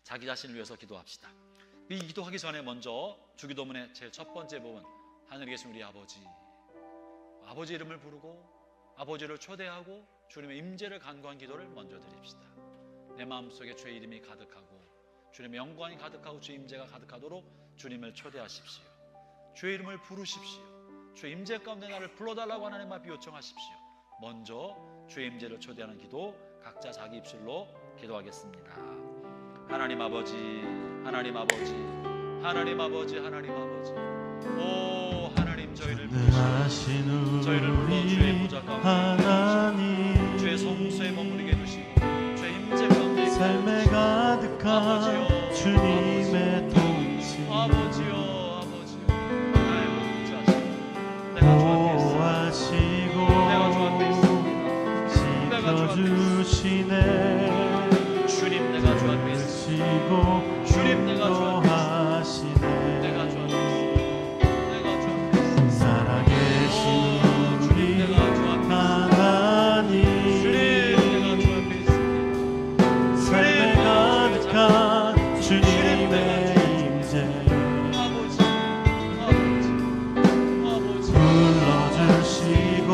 자기 자신을 위해서 기도합시다. 이 기도하기 전에 먼저 주기도문의 제일 첫 번째 부분, 하늘에 계신 우리 아버지 이름을 부르고 아버지를 초대하고 주님의 임재를 간구한 기도를 먼저 드립시다. 내 마음속에 주의 이름이 가득하고 주님의 영광이 가득하고 주의 임재가 가득하도록 주님을 초대하십시오. 주의 이름을 부르십시오. 주의 임재 가운데 나를 불러달라고 하나님 앞에 요청하십시오. 먼저 주의 임재를 초대하는 기도, 각자 자기 입술로 기도하겠습니다. 하나님 아버지, 하나님 아버지, 하나님 아버지, 하나님 아버지, 오 하나님, 저희를 부르시고 저희를 불러 주의 보좌 가운데 주의 성소에 머무르게 해주시고 주의 임재 가운데 삶에 가득한 주님의 통치, 아버지요 나의 목자 내가 주 앞에 있습니다. 내가 주 앞에 있습니다. 내가 주 앞에 지켜주시네. 주님, 내가 주 앞에 있습니다. 주님, 내가 주 앞에 있습니다. 내가 주 앞에 있습니다. 내가 주 앞에 있습니다. 살아계신 우리 하나님, 주님, 내가 주 앞에 있습니다. 삶에 가득한 주님의 임재 불러주시고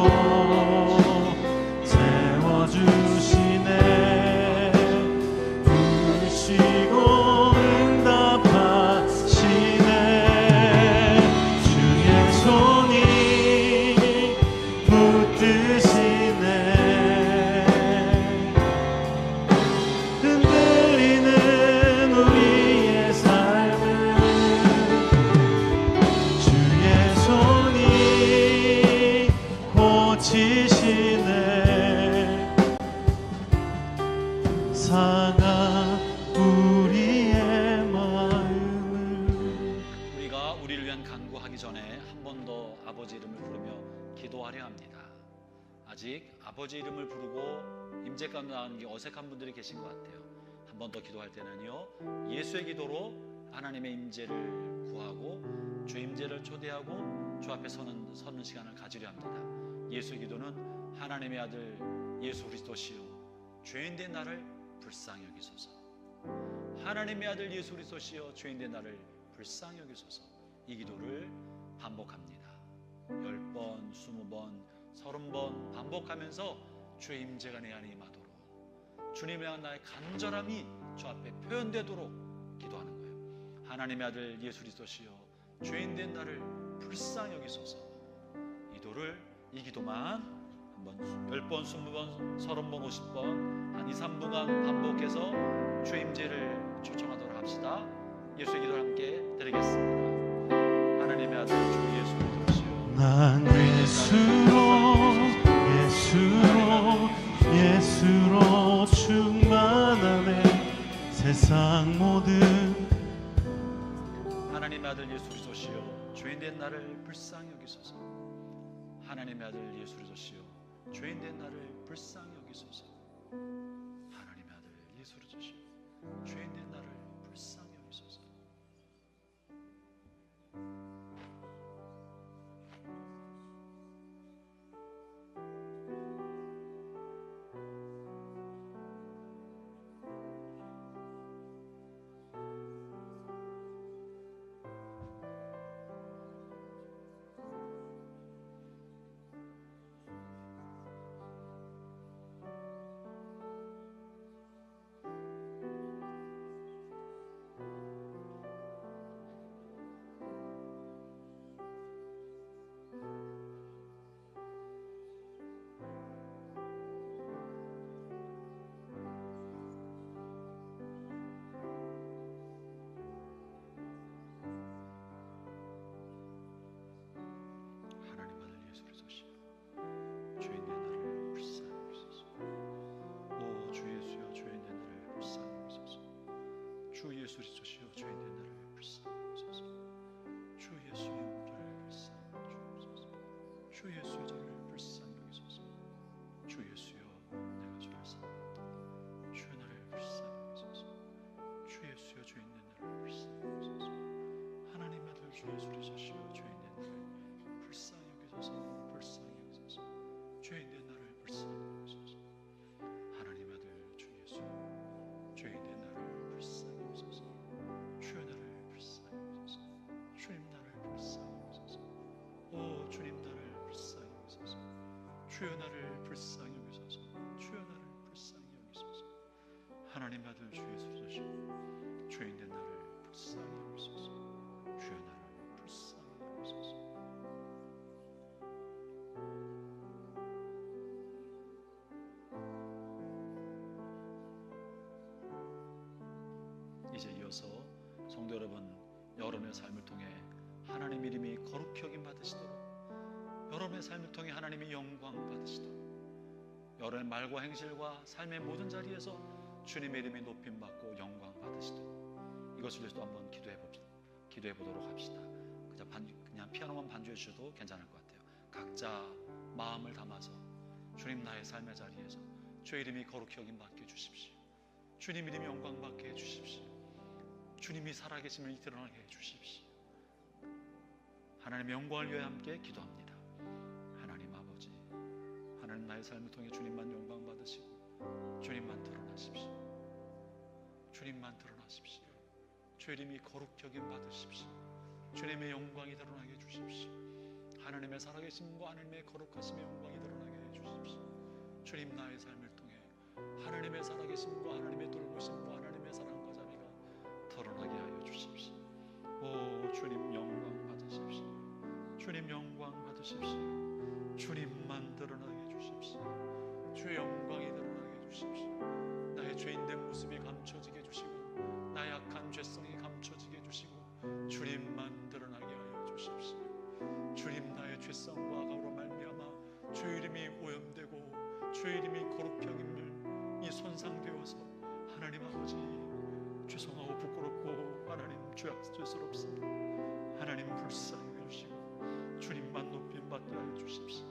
세워주시네. 부르시고 응답하시네. 주의 손이 붙드시네. 흔들리는 우리의 삶을 주의 손이 고치시네. 상한 우리의 마음을. 우리가 우리를 위한 간구하기 전에 한 번 더 아버지 이름을 부르며 기도하려 합니다. 아직 아버지 이름을 부르고 임재 가운데 나가는 게 어색한 분들이 계신 것 같아요. 한 번 더 기도할 때는요, 예수의 기도로 하나님의 임재를 구하고 주 임재를 초대하고 주 앞에 서는 시간을 가지려 합니다. 예수의 기도는 하나님의 아들 예수 그리스도시요 죄인된 나를 불쌍히 여기소서. 하나님의 아들 예수 그리스도시요 죄인된 나를 불쌍히 여기소서. 이 기도를 반복합니다. 10번, 20번, 30번 반복하면서 주의 임재가 내 안에 임하도록, 주님에 대한 나의 간절함이 주 앞에 표현되도록 기도하는 거예요. 하나님의 아들 예수 그리스도시요 죄인된 나를 불쌍히 여기소서. 이 기도만 한번 10번, 20번, 30번, 50번 한 2, 3분간 반복해서 주임제를 초청하도록 합시다. 예수의 기도를 함께 드리겠습니다. 하나님의 아들 주 예수 그리스도시요 난 예수로 충만하네. 세상 모든 하나님의 아들 예수 그리스도시요 죄인된 나를 불쌍히 여기소서. 하나님의 아들 예수 그리스도시요 죄인된 나를 불쌍히 여기소서. 하나님의 아들 예수 그리스도시요 죄인된 나를 불쌍히 여기소서. 하나님 아들 예수 그리스도시요 죄인된 나를 불쌍히 여기소서. 오 주 예수여 죄인된 나를 불쌍히 여기소서. 주 예수 그리스도시여 죄인된 나를 불쌍히 여기소서. 주 예수여 저를 불쌍히 여기소서. 주 예수여 저를 불쌍히 여기소서. 주 예수여 내가 주를 사랑합니다. 주여 나를 불쌍히 여기소서. 주 예수여 죄인된 나를 불쌍히 여기소서. 하나님 아들 주 예수 그리스도시여 죄인된 나를 불쌍히 여기소서. 불쌍히 여기소서. 죄인된 나를 불쌍히 여기소서. 하나님 아들 주 예수 죄인된 나를 불쌍히 여기소서. 주여 나를 불쌍히 여기소서. 주님 나를 불쌍히 여기소서. 오 주님 나를 불쌍히 여기소서. 주여 나를 불쌍히 여기소서. 주여 나를 불쌍히 여기소서. 하나님 아들 주 예수 그리스도시여 죄인된 나를 불쌍히 여기소서. 주여 나를 불쌍히 여기소서. 이제 이어서 성도 여러분, 여러분의 삶을 통해 하나님 이름이 거룩히 여김 받으시도록, 여러분의 삶을 통해 하나님이 영광 받으시도록, 여러분의 말과 행실과 삶의 모든 자리에서 주님의 이름이 높임 받고 영광 받으시도록, 이것을 위해서도 한번 기도해 보도록 합시다. 그냥 피아노만 반주해 주셔도 괜찮을 것 같아요. 각자 마음을 담아서 주님 나의 삶의 자리에서 주의 이름이 거룩히 여김 받게 해주십시오. 주님 이름이 영광 받게 해주십시오. 주님이 살아계심을 드러나게 해주십시오. 하나님의 영광을 위해 함께 기도합니다. 하나님 아버지, 하나님 나의 삶을 통해 주님만 영광 받으시고 주님만 드러나십시오. 주님만 드러나십시오. 주의 이름이 거룩히 여김 받으십시오. 주님의 영광이 드러나게 해주십시오. 하나님의 살아계심과 하나님의 거룩하심의 영광이 드러나게 해주십시오. 주님 나의 삶을 통해 하나님의 살아계심과 하나님의 돌보심과 하나님의 사랑과 자비가 드러나게 하여 주십시오. 오 주님 영광 받으십시오. 주님 영광 받으십시오. 주님만 드러나게 해주십시오. 주의 영광이 드러나게 해주십시오. 나의 죄인된 모습이 감춰지게 해주시고 나의 악한 죄성이 감춰지게 해주시고 주님만 드러나게 하여 주십시오. 주님 나의 죄성과 악으로 말미암아 주의 이름이 오염되고 주의 이름이 거룩히 여김을 이 손상되어서 하나님 아버지 죄송하고 부끄럽고 하나님 죄스럽습니다. 하나님 불쌍히 해주시고 주님만 높임 받게 하여 주십시오.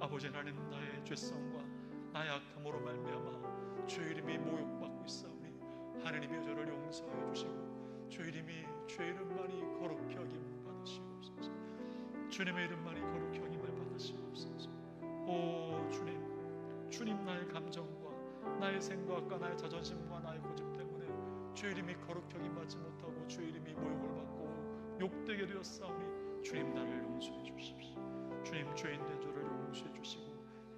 아버지 하나님 나의 죄성과 나의 악함으로 말미암아 주의 이름이 모욕받고 있사오니 하나님이 저를 용서하여 주시고 주의 이름만이 거룩히 여김 받으시옵소서. 주님의 이름만이 거룩히 여김을 받으시옵소서. 오 주님 나의 감정과 나의 생각과 나의 자존심과 나의 고집 때문에 주의 이름이 거룩히 여김 받지 못하고 주의 이름이 모욕을 받고 욕되게 되었사오니 주님 나를 용서해 주십시오. 주님 죄인된 저를 용서해 주시고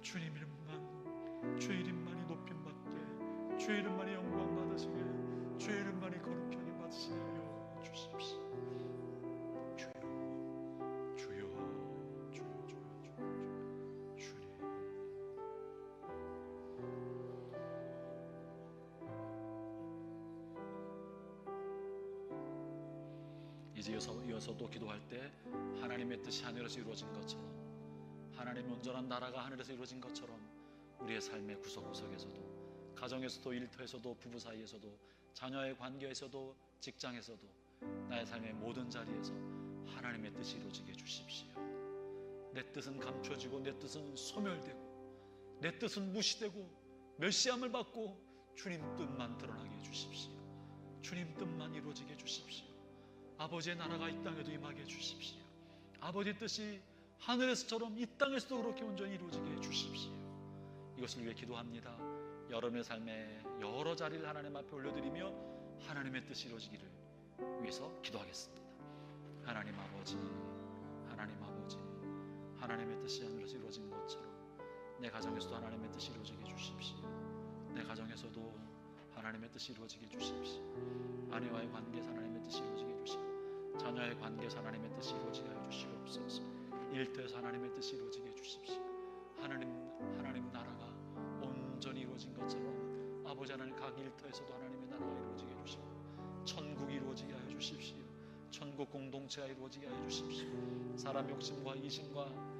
주님 이름만 주의 이름만이 높임 받게 주의 이름만이 영광 받으시게 주의 이름만이 거룩히 여김 받으시게 하여 주십시오. 주여 주님 이제 이어서도 기도할 때 하나님의 뜻이 하늘에서 이루어진 것처럼, 하나님의 온전한 나라가 하늘에서 이루어진 것처럼 우리의 삶의 구석구석에서도, 가정에서도, 일터에서도, 부부 사이에서도, 자녀의 관계에서도, 직장에서도, 나의 삶의 모든 자리에서 하나님의 뜻이 이루어지게 해주십시오. 내 뜻은 감춰지고 내 뜻은 소멸되고 내 뜻은 무시되고 멸시함을 받고 주님 뜻만 드러나게 해주십시오. 주님 뜻만 이루어지게 해주십시오. 아버지의 나라가 이 땅에도 임하게 해주십시오. 아버지의 뜻이 하늘에서처럼 이 땅에서도 그렇게 온전히 이루어지게 해주십시오. 이것을 위해 기도합니다. 여러분의 삶의 여러 자리를 하나님 앞에 올려드리며 하나님의 뜻이 이루어지기를 위해서 기도하겠습니다. 하나님 아버지, 하나님 아버지, 하나님의 뜻이 하늘에서 이루어진 것처럼 내 가정에서도 하나님의 뜻이 이루어지게 해주십시오. 내 가정에서도 하나님의 뜻이 이루어지게 해주십시오. 아내와의 관계에서 하나님의 뜻이 이루어지게 해주시고, 자녀의 관계에서 하나님의 뜻이 이루어지게 해주시옵소서. 일터에서 하나님의 뜻이 이루어지게 해주십시오. 하나님 나라가 온전히 이루어진 것처럼 아버지 하나님 각 일터에서도 하나님의 나라가 이루어지게 해주시고, 천국이 이루어지게 하여 주십시오. 천국 공동체가 이루어지게 하여 주십시오. 사람 욕심과 이심과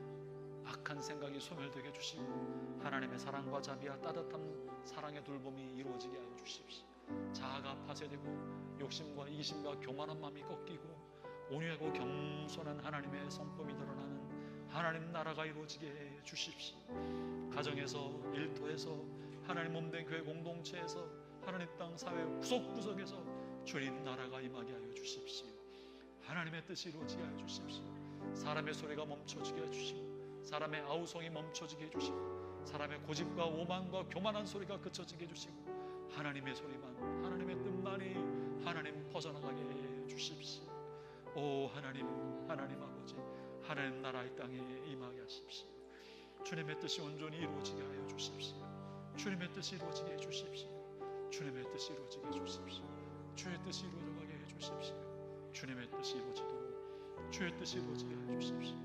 악한 생각이 소멸되게 해주시고, 하나님의 사랑과 자비와 따뜻한 사랑의 돌봄이 이루어지게 하여 주십시오. 자아가 파쇄되고 욕심과 이심과 교만한 마음이 꺾이고 온유하고 겸손한 하나님의 성품이 드러나는 하나님 나라가 이루어지게 해 주십시오. 가정에서, 일터에서, 하나님 몸된 교회 공동체에서, 하나님 땅 사회 구석구석에서 주님 나라가 임하게 하여 주십시오. 하나님의 뜻이 이루어지게 하여 주십시오. 사람의 소리가 멈춰지게 해주시고, 사람의 아우성이 멈춰지게 해주시고, 사람의 고집과 오만과 교만한 소리가 그쳐지게 해주시고, 하나님의 소리만, 하나님의 뜻만이 하나님 퍼져나가게 해주십시오. 오 하나님, 하나님 아버지, 하나님 나라 이 땅에 임하게 하십시오. 주님의 뜻이 온전히 이루어지게 하여 주십시오. 주님의 뜻이 이루어지게 해주십시오. 주님의 뜻이 이루어지게 해주십시오. 주의 뜻이 이루어져가게 해주십시오. 주님의 뜻이 이루어지도록 주의 뜻이 이루어지게 하여 주십시오.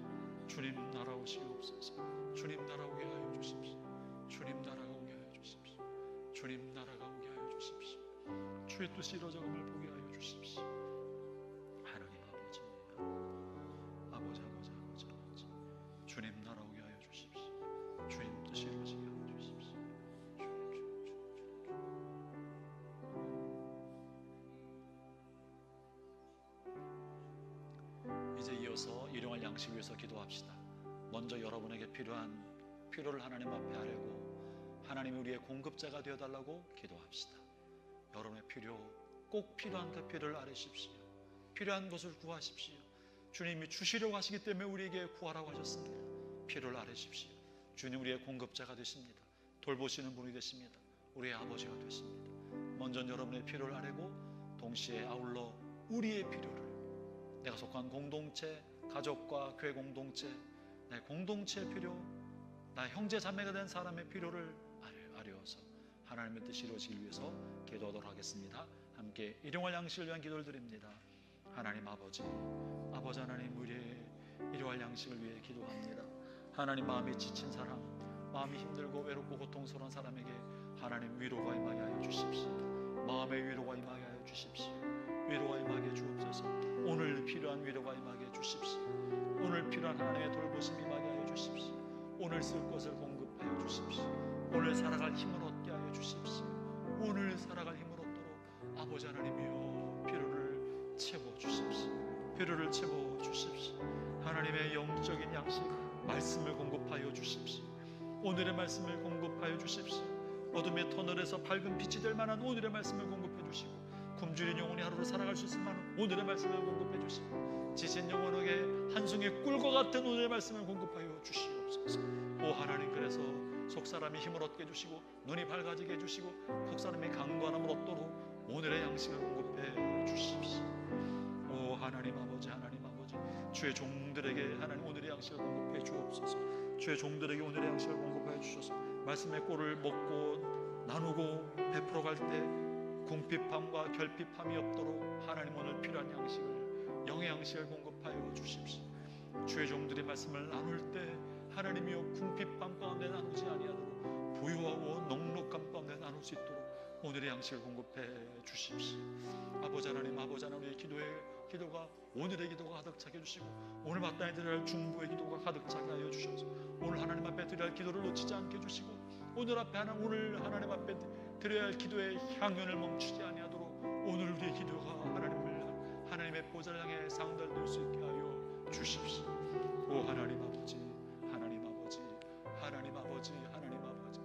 주님 나라 오시옵소서. 주님 나라 오게 하여 주십시오. 주님 나라가 오게 하여 주십시오. 주님 나라가 오게 하여 주십시오. 주의 뜻이 이루어져감을 보게 하여 주십시오. 하나님 아버지, 아버지, 아버지, 아버지, 아버지, 주님 나라 오게 하여 주십시오. 주님 뜻이 이루어지게 하여 주십시오. 이제 이어서 일용할 양식을 위해서 기도합시다. 먼저 여러분에게 필요한 필요를 하나님 앞에 아뢰고 하나님이 우리의 공급자가 되어달라고 기도합시다. 여러분의 필요, 꼭 필요한 그 필요를 아뢰십시오. 필요한 것을 구하십시오. 주님이 주시려고 하시기 때문에 우리에게 구하라고 하셨습니다. 필요를 아뢰십시오. 주님 우리의 공급자가 되십니다. 돌보시는 분이 되십니다. 우리의 아버지가 되십니다. 먼저 여러분의 필요를 아뢰고 동시에 아울러 우리의 필요를, 내가 속한 공동체, 가족과 교회 공동체, 내 공동체의 필요, 나의 형제 자매가 된 사람의 필요를 아뢰어서 하나님의 뜻이 이루어지기 위해서 기도하도록 하겠습니다. 함께 일용할 양식을 위한 기도를 드립니다. 하나님 아버지, 아버지 하나님, 우리의 일용할 양식을 위해 기도합니다. 하나님, 마음이 지친 사람, 마음이 힘들고 외롭고 고통스러운 사람에게 하나님 위로가 임하게 하여 주십시오. 마음의 위로가 임하게 하여 주십시오. 위로가 임하게 해 주옵소서. 오늘 필요한 위로가 임하게 해 주십시오. 오늘 필요한 하나님의 돌보심이 임하게 하여 주십시오. 오늘 쓸 것을 공급하여 주십시오. 오늘 살아갈 힘을 얻게 하여 주십시오. 오늘 살아갈 힘을 얻도록 아버지 하나님이여 필요를 채워 주십시오. 필요를 채워 주십시오. 하나님의 영적인 양식, 말씀을 공급하여 주십시오. 오늘의 말씀을 공급하여 주십시오. 어둠의 터널에서 밝은 빛이 될 만한 오늘의 말씀을 공급해 주시고, 굶주린 영혼이 하루를 살아갈 수 있을 만한 오늘의 말씀을 공급해 주시고, 지친 영혼에게 한송이 꿀과 같은 오늘의 말씀을 공급하여 주시옵소서. 오 하나님, 그래서 속사람이 힘을 얻게 해주시고 눈이 밝아지게 해주시고 속사람이 강건함을 얻도록 오늘의 양식을 공급해 주십시오. 오 하나님 아버지, 하나님 아버지, 주의 종들에게 하나님 오늘의 양식을 공급해 주옵소서. 주의 종들에게 오늘의 양식을 공급해 주셔서 말씀의 꼴을 먹고 나누고 베풀어 갈 때 궁핍함과 결핍함이 없도록 하나님 오늘 필요한 양식을, 영의 양식을 공급하여 주십시오. 주의 종들이 말씀을 나눌 때 하나님이여 궁핍함 가운데 나누지 아니하도록 부유하고 넉넉함 가운데 나눌 수 있도록 오늘의 양식을 공급해 주십시오. 아버지 하나님, 아버지 하나님, 우리의 기도가, 오늘의 기도가 가득 차게 해주시고, 오늘 마땅히 드려야 할 중보의 기도가 가득 차게 하여 주셔서 오늘 하나님 앞에 드려야 할 기도를 놓치지 않게 해주시고, 오늘 하나님 앞에 드려야 할 기도의 향연을 멈추지 아니하도록 오늘 우리의 기도가 하나님의 보좌를 향해 상달될 수 있게 하여 주십시오. 오 하나님 아버지, 하나님 아버지, 하나님 아버지, 하나님 아버지,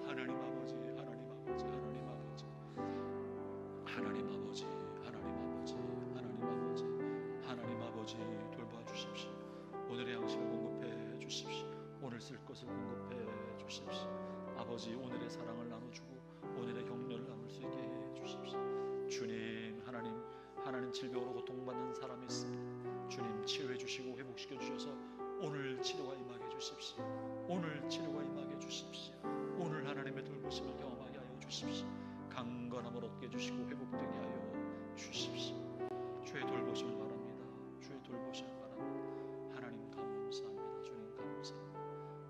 하나님 아버지, 하나님 아버지, 하나님 아버지, 하나님 아버지, 하나님 아버지, 하나님 아버지, 하나님 아버지 돌봐 주십시오. 오늘의 양식을 공급해 주십시오. 오늘 쓸 것을 공급해 주십시오. 아버지, 오늘의 사랑을 나눠주고 오늘의 격려를 나눌 수 있게 해 주십시오. 주님, 하나님 질병으로 고통받는 사람이 있습니다. 주님 치료해 주시고 회복시켜 주셔서 오늘 치료가 임하게 해 주십시오. 오늘 치료가 임하게 해 주십시오. 오늘 하나님의 돌보심을 경험하게 하여 주십시오. 강건함을 얻게 해주시고 회복되게 하여 주십시오. 주의 돌보심을 바랍니다. 주의 돌보심을 바랍니다. 하나님 감사합니다. 주님 감사합니다.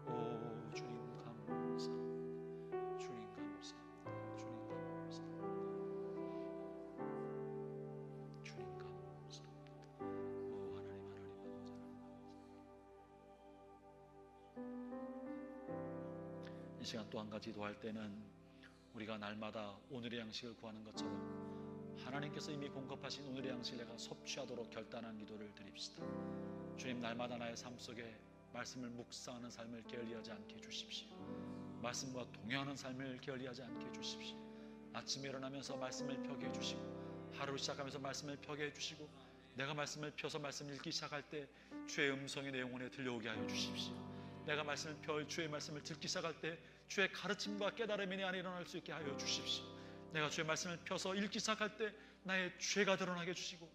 오 주님 감사합니다. 주님 감사합니다. 주님 감사합니다. 주님 감사합니다. 오 하나님 아버지, 이 시간 또 한 가지 기도할 때는 우리가 날마다 오늘의 양식을 구하는 것처럼 하나님께서 이미 공급하신 오늘의 양식을 내가 섭취하도록 결단한 기도를 드립시다. 주님, 날마다 나의 삶 속에 말씀을 묵상하는 삶을 게을리하지 않게 해주십시오. 말씀과 동행하는 삶을 게을리하지 않게 해주십시오. 아침에 일어나면서 말씀을 펴게 해주시고, 하루를 시작하면서 말씀을 펴게 해주시고, 내가 말씀을 펴서 말씀을 읽기 시작할 때 주의 음성이 내 영혼에 들려오게 하여 주십시오. 내가 말씀을 펴 주의 말씀을 듣기 시작할 때 주의 가르침과 깨달음이 내 안에 일어날 수 있게 하여 주십시오. 내가 주의 말씀을 펴서 읽기 시작할 때 나의 죄가 드러나게 해주시고,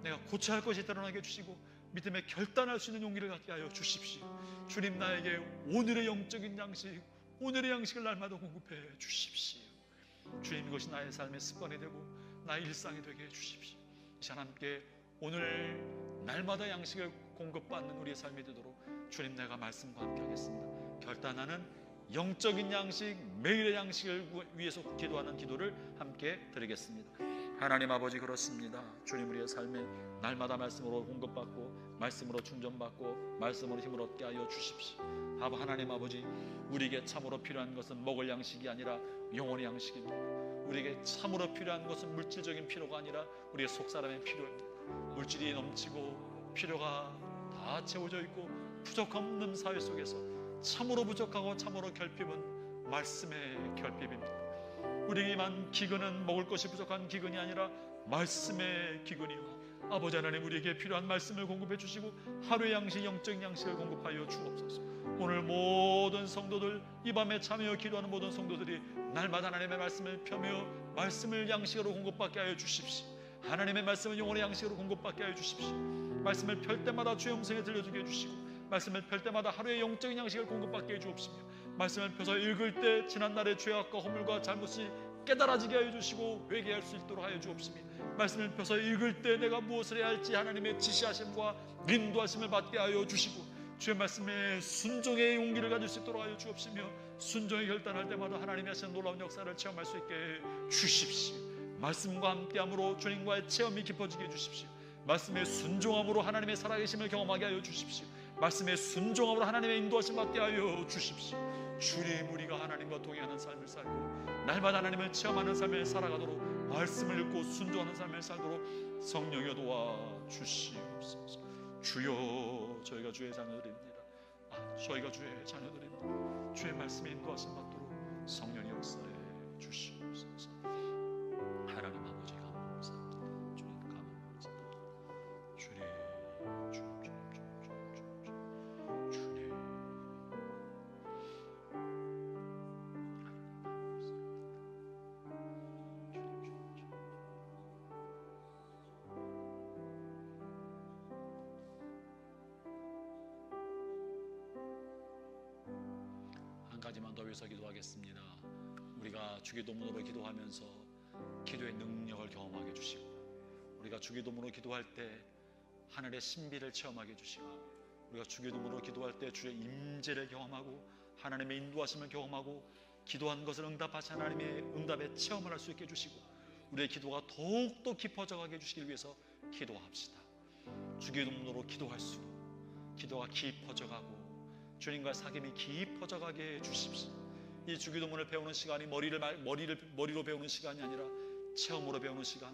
내가 고쳐야 할 것이 드러나게 해주시고, 믿음에 결단할 수 있는 용기를 갖게 하여 주십시오. 주님, 나에게 오늘의 영적인 양식, 오늘의 양식을 날마다 공급해 주십시오. 주님, 이것이 나의 삶의 습관이 되고 나의 일상이 되게 해 주십시오. 이 시간 함께 오늘 날마다 양식을 공급받는 우리의 삶이 되도록 주님, 내가 말씀과 함께 하겠습니다. 결단하는 영적인 양식, 매일의 양식을 위해서 기도하는 기도를 함께 드리겠습니다. 하나님 아버지, 그렇습니다. 주님, 우리의 삶에 날마다 말씀으로 공급받고 말씀으로 충전받고 말씀으로 힘을 얻게 하여 주십시오. 하나님 아버지, 우리에게 참으로 필요한 것은 먹을 양식이 아니라 영혼의 양식입니다. 우리에게 참으로 필요한 것은 물질적인 필요가 아니라 우리의 속사람의 필요입니다. 물질이 넘치고 필요가 다 채워져 있고 부족 없는 사회 속에서 참으로 부족하고 참으로 결핍은 말씀의 결핍입니다. 우리에게만 기근은 먹을 것이 부족한 기근이 아니라 말씀의 기근이요, 아버지 하나님, 우리에게 필요한 말씀을 공급해 주시고 하루의 양식, 영적인 양식을 공급하여 주옵소서. 오늘 모든 성도들, 이 밤에 참여 기도하는 모든 성도들이 날마다 하나님의 말씀을 펴며 말씀을 양식으로 공급받게 하여 주십시오. 하나님의 말씀을 영혼의 양식으로 공급받게 하여 주십시오. 말씀을 펼 때마다 주의 음성에 들려주게 해주시고, 말씀을 펼 때마다 하루의 영적인 양식을 공급받게 해주옵시며, 말씀을 펴서 읽을 때 지난날의 죄악과 허물과 잘못이 깨달아지게 하여 주시고 회개할 수 있도록 하여 주옵시며, 말씀을 펴서 읽을 때 내가 무엇을 해야 할지 하나님의 지시하심과 인도하심을 받게 하여 주시고, 주의 말씀에 순종의 용기를 가질 수 있도록 하여 주옵시며, 순종의 결단할 때마다 하나님이 하시는 놀라운 역사를 체험할 수 있게 해 주십시오. 말씀과 함께함으로 주님과의 체험이 깊어지게 해주십시오. 말씀의 순종함으로 하나님의 살아계심을 경험하게 하여 주십시오. 말씀의 순종함으로 하나님의 인도하심 받게 하여 주십시오. 주님, 우리가 하나님과 동행하는 삶을 살고 날마다 하나님을 체험하는 삶을 살아가도록, 말씀을 읽고 순종하는 삶을 살도록 성령여 도와 주시옵소서. 주여, 저희가 주의 자녀들입니다. 저희가 주의 자녀들입니다. 주의 말씀에 인도하심 받도록 성령의 역사에 주시옵소서. 하나님 아버지 감사합니다. 주님 감사합니다. 주님, 주님. 한 가지만 더 위해서 기도하겠습니다. 우리가 주기도문으로 기도하면서 기도의 능력을 경험하게 해주시고, 우리가 주기도문으로 기도할 때 하늘의 신비를 체험하게 해주시고, 우리가 주기도문으로 기도할 때 주의 임재를 경험하고 하나님의 인도하심을 경험하고 기도한 것을 응답하신 하나님의 응답에 체험을 할 수 있게 해주시고, 우리의 기도가 더욱더 깊어져 가게 해주시기 위해서 기도합시다. 주기도문으로 기도할수록 기도가 깊어져가고 주님과 사귐이 깊어져가게 해주십시오. 이 주기도문을 배우는 시간이 머리로 배우는 시간이 아니라 체험으로 배우는 시간,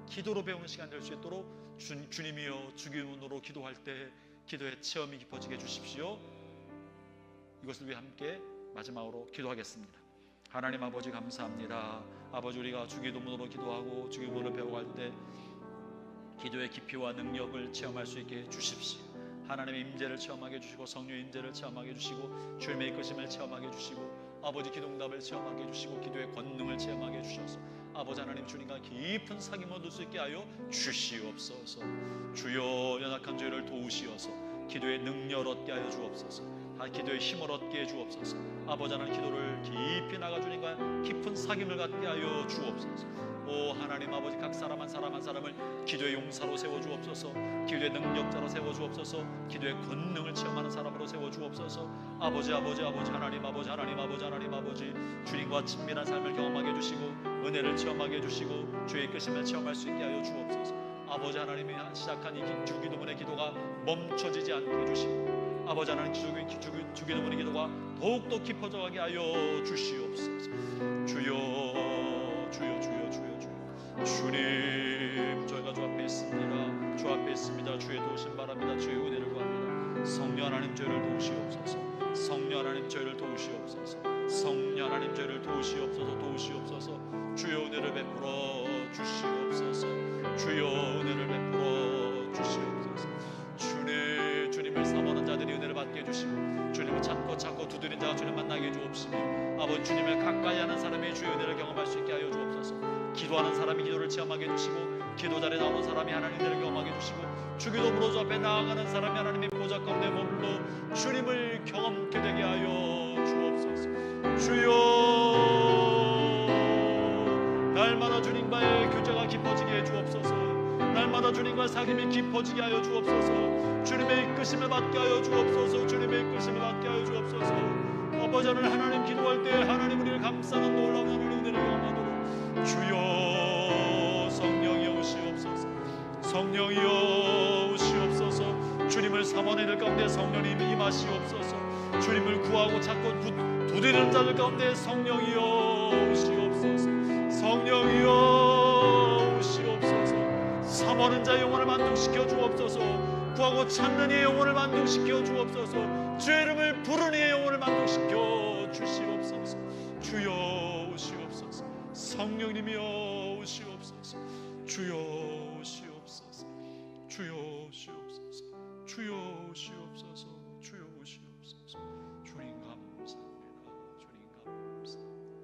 기도로 배우는 시간 될 수 있도록 주님이여 주기도문으로 기도할 때 기도의 체험이 깊어지게 해주십시오. 이것을 위해 함께 마지막으로 기도하겠습니다. 하나님 아버지 감사합니다. 아버지, 우리가 주기도문으로 기도하고 주기도문을 배워갈 때 기도의 깊이와 능력을 체험할 수 있게 해주십시오. 하나님의 임재를 체험하게 해주시고 성령의 임재를 체험하게 해주시고 주님의 이끄심을 체험하게 해주시고 아버지 기도응답을 체험하게 해주시고 기도의 권능을 체험하게 해주셔서 아버지 하나님 주님과 깊은 사귐을 얻을 수 있게 하여 주시옵소서. 주여 연약한 저희를 도우시어서 기도의 능력을 얻게 하여 주옵소서. 기도의 힘을 얻게 해 주옵소서. 아버지 하나님 기도를 깊이 나가 주님과 깊은 사귐을 갖게 하여 주옵소서. 오 하나님 아버지, 각 사람 한 사람 한 사람을 기도의 용사로 세워 주옵소서. 기도의 능력자로 세워 주옵소서. 기도의 권능을 체험하는 사람으로 세워 주옵소서. 아버지 하나님 아버지 하나님 아버지 주님과 친밀한 삶을 경험하게 해주시고 은혜를 체험하게 해주시고 주의 이끄심을 체험할 수 있게 하여 주옵소서. 아버지 하나님이 시작한 이 주기도문의 기도가 멈춰지지 않게 해주시고 아버지 하나님 주기도문의 기도가 더욱더 깊어져가게 하여 주시옵소서. 주여 주님, 저희가 주 앞에 있습니다. 주 앞에 있습니다. 주의 도우심 바랍니다. 주의 은혜를 구합니다. 성령 하나님 저희를 도우시옵소서. 성령 하나님 저희를 도우시옵소서. 성령 하나님 저희를 도우시옵소서. 주의 은혜를 베풀어 주시옵소서. 주여 은혜를 베풀어 주시옵소서. 주님을 사모하는 자들이 은혜를 받게 해주시고 주님을 찾고 두드린 자가 주님 만나게 해주옵시며 아버지 주님을 가까이 하는 사람이 주의 은혜를 경험할 수 있게 하여 주옵소서. 기도하는 사람이 기도를 체험하게 해주시고 기도 자리에 나오는 사람이 하나님 은혜를 경험하게 해주시고 주기도문으로 주 앞에 나아가는 사람이 하나님의 보좌 가운데 머물러 주님을 경험케 되게 하여 주옵소서. 주여 날마다 주님과의 교제가 깊어지게 해 주옵소서. 날마다 주님과 사귐이 깊어지게 하여 주옵소서. 주님의 이끄심을 받게 하여 주옵소서. 주님의 이끄심을 받게 하여 주옵소서. 아버지 하나님 기도할 때 하나님 우리를 감싸는 놀라운 하나님의 은혜를 경험하도록 주여 성령이여 오시옵소서. 성령이여 오시옵소서. 주님을 사모하는 이들 가운데 성령님 임하시옵소서. 주님을 구하고 찾고 두드리는 자들 가운데 성령이여 오시옵소서. 성령이여 오시옵소서. 사모하는 자의 영혼을 만족시켜 주옵소서. 구하고 찾는 이의 영혼을 만족시켜 주옵소서. 주의 이름을 부르는 이의 영혼을 만족시켜 주시옵소서. 주여 오시옵소서. 성령님이여 오시옵소서. 주여 오시옵소서. 주여 오시옵소서. 주여 오시옵소서. 주여 오시옵소서. 주님 감사합니다. 주님 감사합니다.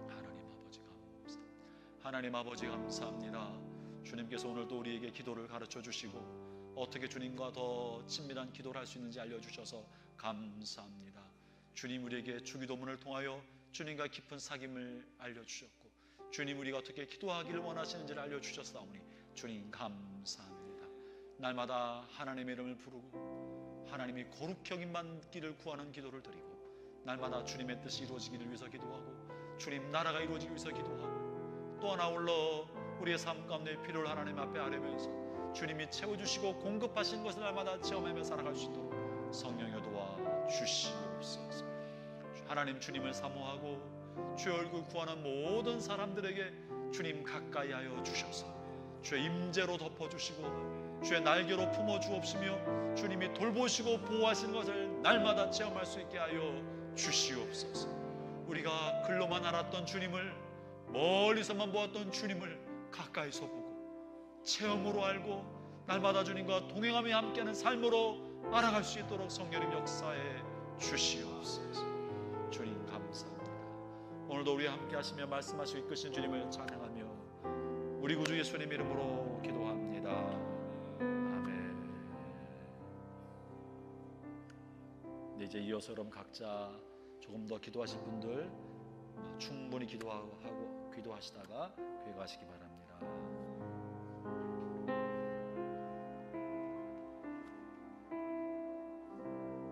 하나님 아버지 감사합니다. 하나님 아버지 감사합니다. 주님께서 오늘도 우리에게 기도를 가르쳐 주시고 어떻게 주님과 더 친밀한 기도를 할 수 있는지 알려주셔서 감사합니다. 주님 우리에게 주기도문을 통하여 주님과 깊은 사귐을 알려주셨고 주님 우리가 어떻게 기도하기를 원하시는지를 알려주셨사오니 주님 감사합니다. 날마다 하나님의 이름을 부르고 하나님이 거룩히 여김받기를 구하는 기도를 드리고 날마다 주님의 뜻이 이루어지기를 위해서 기도하고 주님 나라가 이루어지기 위해서 기도하고 또 하나 올러 우리의 삶 가운데 필요를 하나님 앞에 아뢰면서 주님이 채워주시고 공급하신 것을 날마다 체험하며 살아갈 수 있도록 성령여 도와 주시옵소서. 하나님 주님을 사모하고 주의 얼굴 구하는 모든 사람들에게 주님 가까이 하여 주셔서 주의 임재로 덮어주시고 주의 날개로 품어주옵시며 주님이 돌보시고 보호하시는 것을 날마다 체험할 수 있게 하여 주시옵소서. 우리가 글로만 알았던 주님을 멀리서만 보았던 주님을 가까이서 보고 체험으로 알고 날마다 주님과 동행하며 함께하는 삶으로 알아갈 수 있도록 성령님 역사해 주시옵소서. 주님 감사합니다. 오늘도 우리와 함께 하시며 말씀하시고 이끄신 주님을 찬양하며 우리 구주 예수님 이름으로 기도합니다. 아멘. 네, 이제 이어서 여러분 각자 조금 더 기도하실 분들 충분히 기도하시다가 교회 가시기 바랍니다.